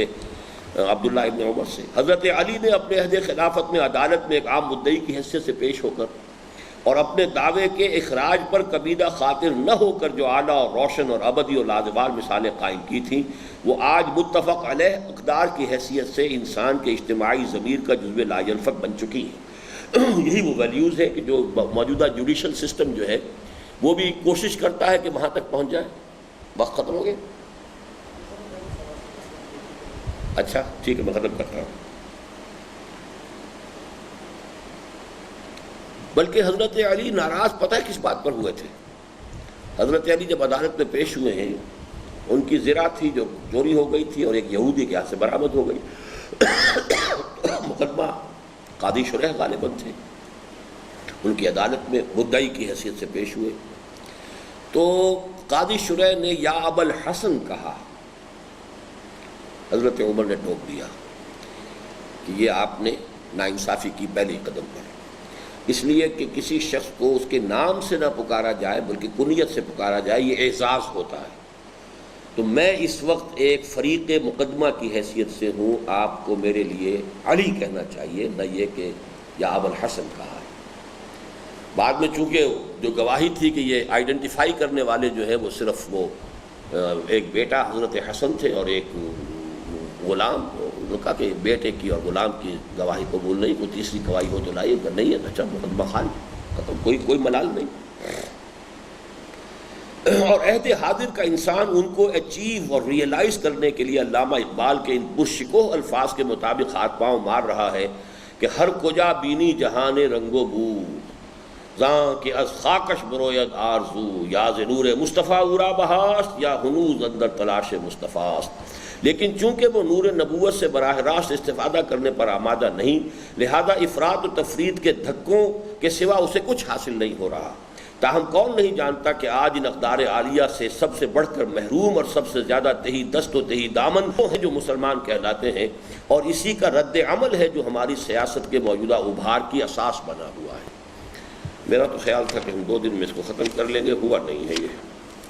عبداللہ ابن عمر سے۔ حضرت علی نے اپنے عہد خلافت میں عدالت میں ایک عام مدعی کی حیثیت سے پیش ہو کر اور اپنے دعوے کے اخراج پر کبیدہ خاطر نہ ہو کر جو اعلیٰ اور روشن اور ابدی اور لازوال مثالیں قائم کی تھیں، وہ آج متفق علیہ اقدار کی حیثیت سے انسان کے اجتماعی ضمیر کا جزو لا ینفک بن چکی ہیں۔ یہی وہ ویلیوز ہے کہ جو موجودہ جوڈیشل سسٹم جو ہے وہ بھی کوشش کرتا ہے کہ وہاں تک پہنچ جائے۔ وقت ختم ہو گیا؟ اچھا ٹھیک ہے، میں ختم کرتا ہوں۔ بلکہ حضرت علی ناراض پتہ ہے کس بات پر ہوئے تھے؟ حضرت علی جب عدالت میں پیش ہوئے ہیں، ان کی زرہ تھی جو چوری ہو گئی تھی اور ایک یہودی کے ہاتھ سے برآمد ہو گئی۔ مقدمہ قاضی شریح غالباً تھے، ان کی عدالت میں مدعی کی حیثیت سے پیش ہوئے، تو قاضی شریح نے یا ابا الحسن کہا۔ حضرت عمر نے ٹوک دیا کہ یہ آپ نے ناانصافی کی پہلی قدم پر، اس لیے کہ کسی شخص کو اس کے نام سے نہ پکارا جائے بلکہ کنیت سے پکارا جائے، یہ اعزاز ہوتا ہے۔ تو میں اس وقت ایک فریق مقدمہ کی حیثیت سے ہوں، آپ کو میرے لیے علی کہنا چاہیے، نہ یہ کہ یا ابا الحسن کہا ہے۔ بعد میں چونکہ جو گواہی تھی کہ یہ آئیڈینٹیفائی کرنے والے جو ہے وہ صرف وہ ایک بیٹا حضرت حسن تھے اور ایک غلام، انہوں نے کہا کہ بیٹے کی اور غلام کی گواہی قبول نہیں، کوئی تیسری گواہی ہو تو لائیے، اگر نہیں ہے تو اچھا مقدمہ خالی ختم، کوئی ملال نہیں۔ اور عہد حاضر کا انسان ان کو اچیو اور ریئلائز کرنے کے لیے علامہ اقبال کے ان پرشکوہ الفاظ کے مطابق ہاتھ پاؤں مار رہا ہے کہ ہر کجا بینی جہان رنگ و بو، زاں کہ از خاکش بروید آرزو، یا ز نور مصطفیٰ اورا بہاشت، یا ہنوز اندر تلاش مصطفیٰست۔ لیکن چونکہ وہ نور نبوت سے براہ راست استفادہ کرنے پر آمادہ نہیں، لہذا افراط و تفرید کے دھکوں کے سوا اسے کچھ حاصل نہیں ہو رہا۔ تاہم کون نہیں جانتا کہ آج ان اقدار عالیہ سے سب سے بڑھ کر محروم اور سب سے زیادہ تہی دست و تہی دامن وہ ہیں جو مسلمان کہلاتے ہیں، اور اسی کا رد عمل ہے جو ہماری سیاست کے موجودہ ابھار کی اساس بنا ہوا ہے۔ میرا تو خیال تھا کہ ہم 2 دن میں اس کو ختم کر لیں گے، ہوا نہیں ہے یہ۔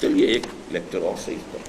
چلیے ایک لیکچر اور صحیح پر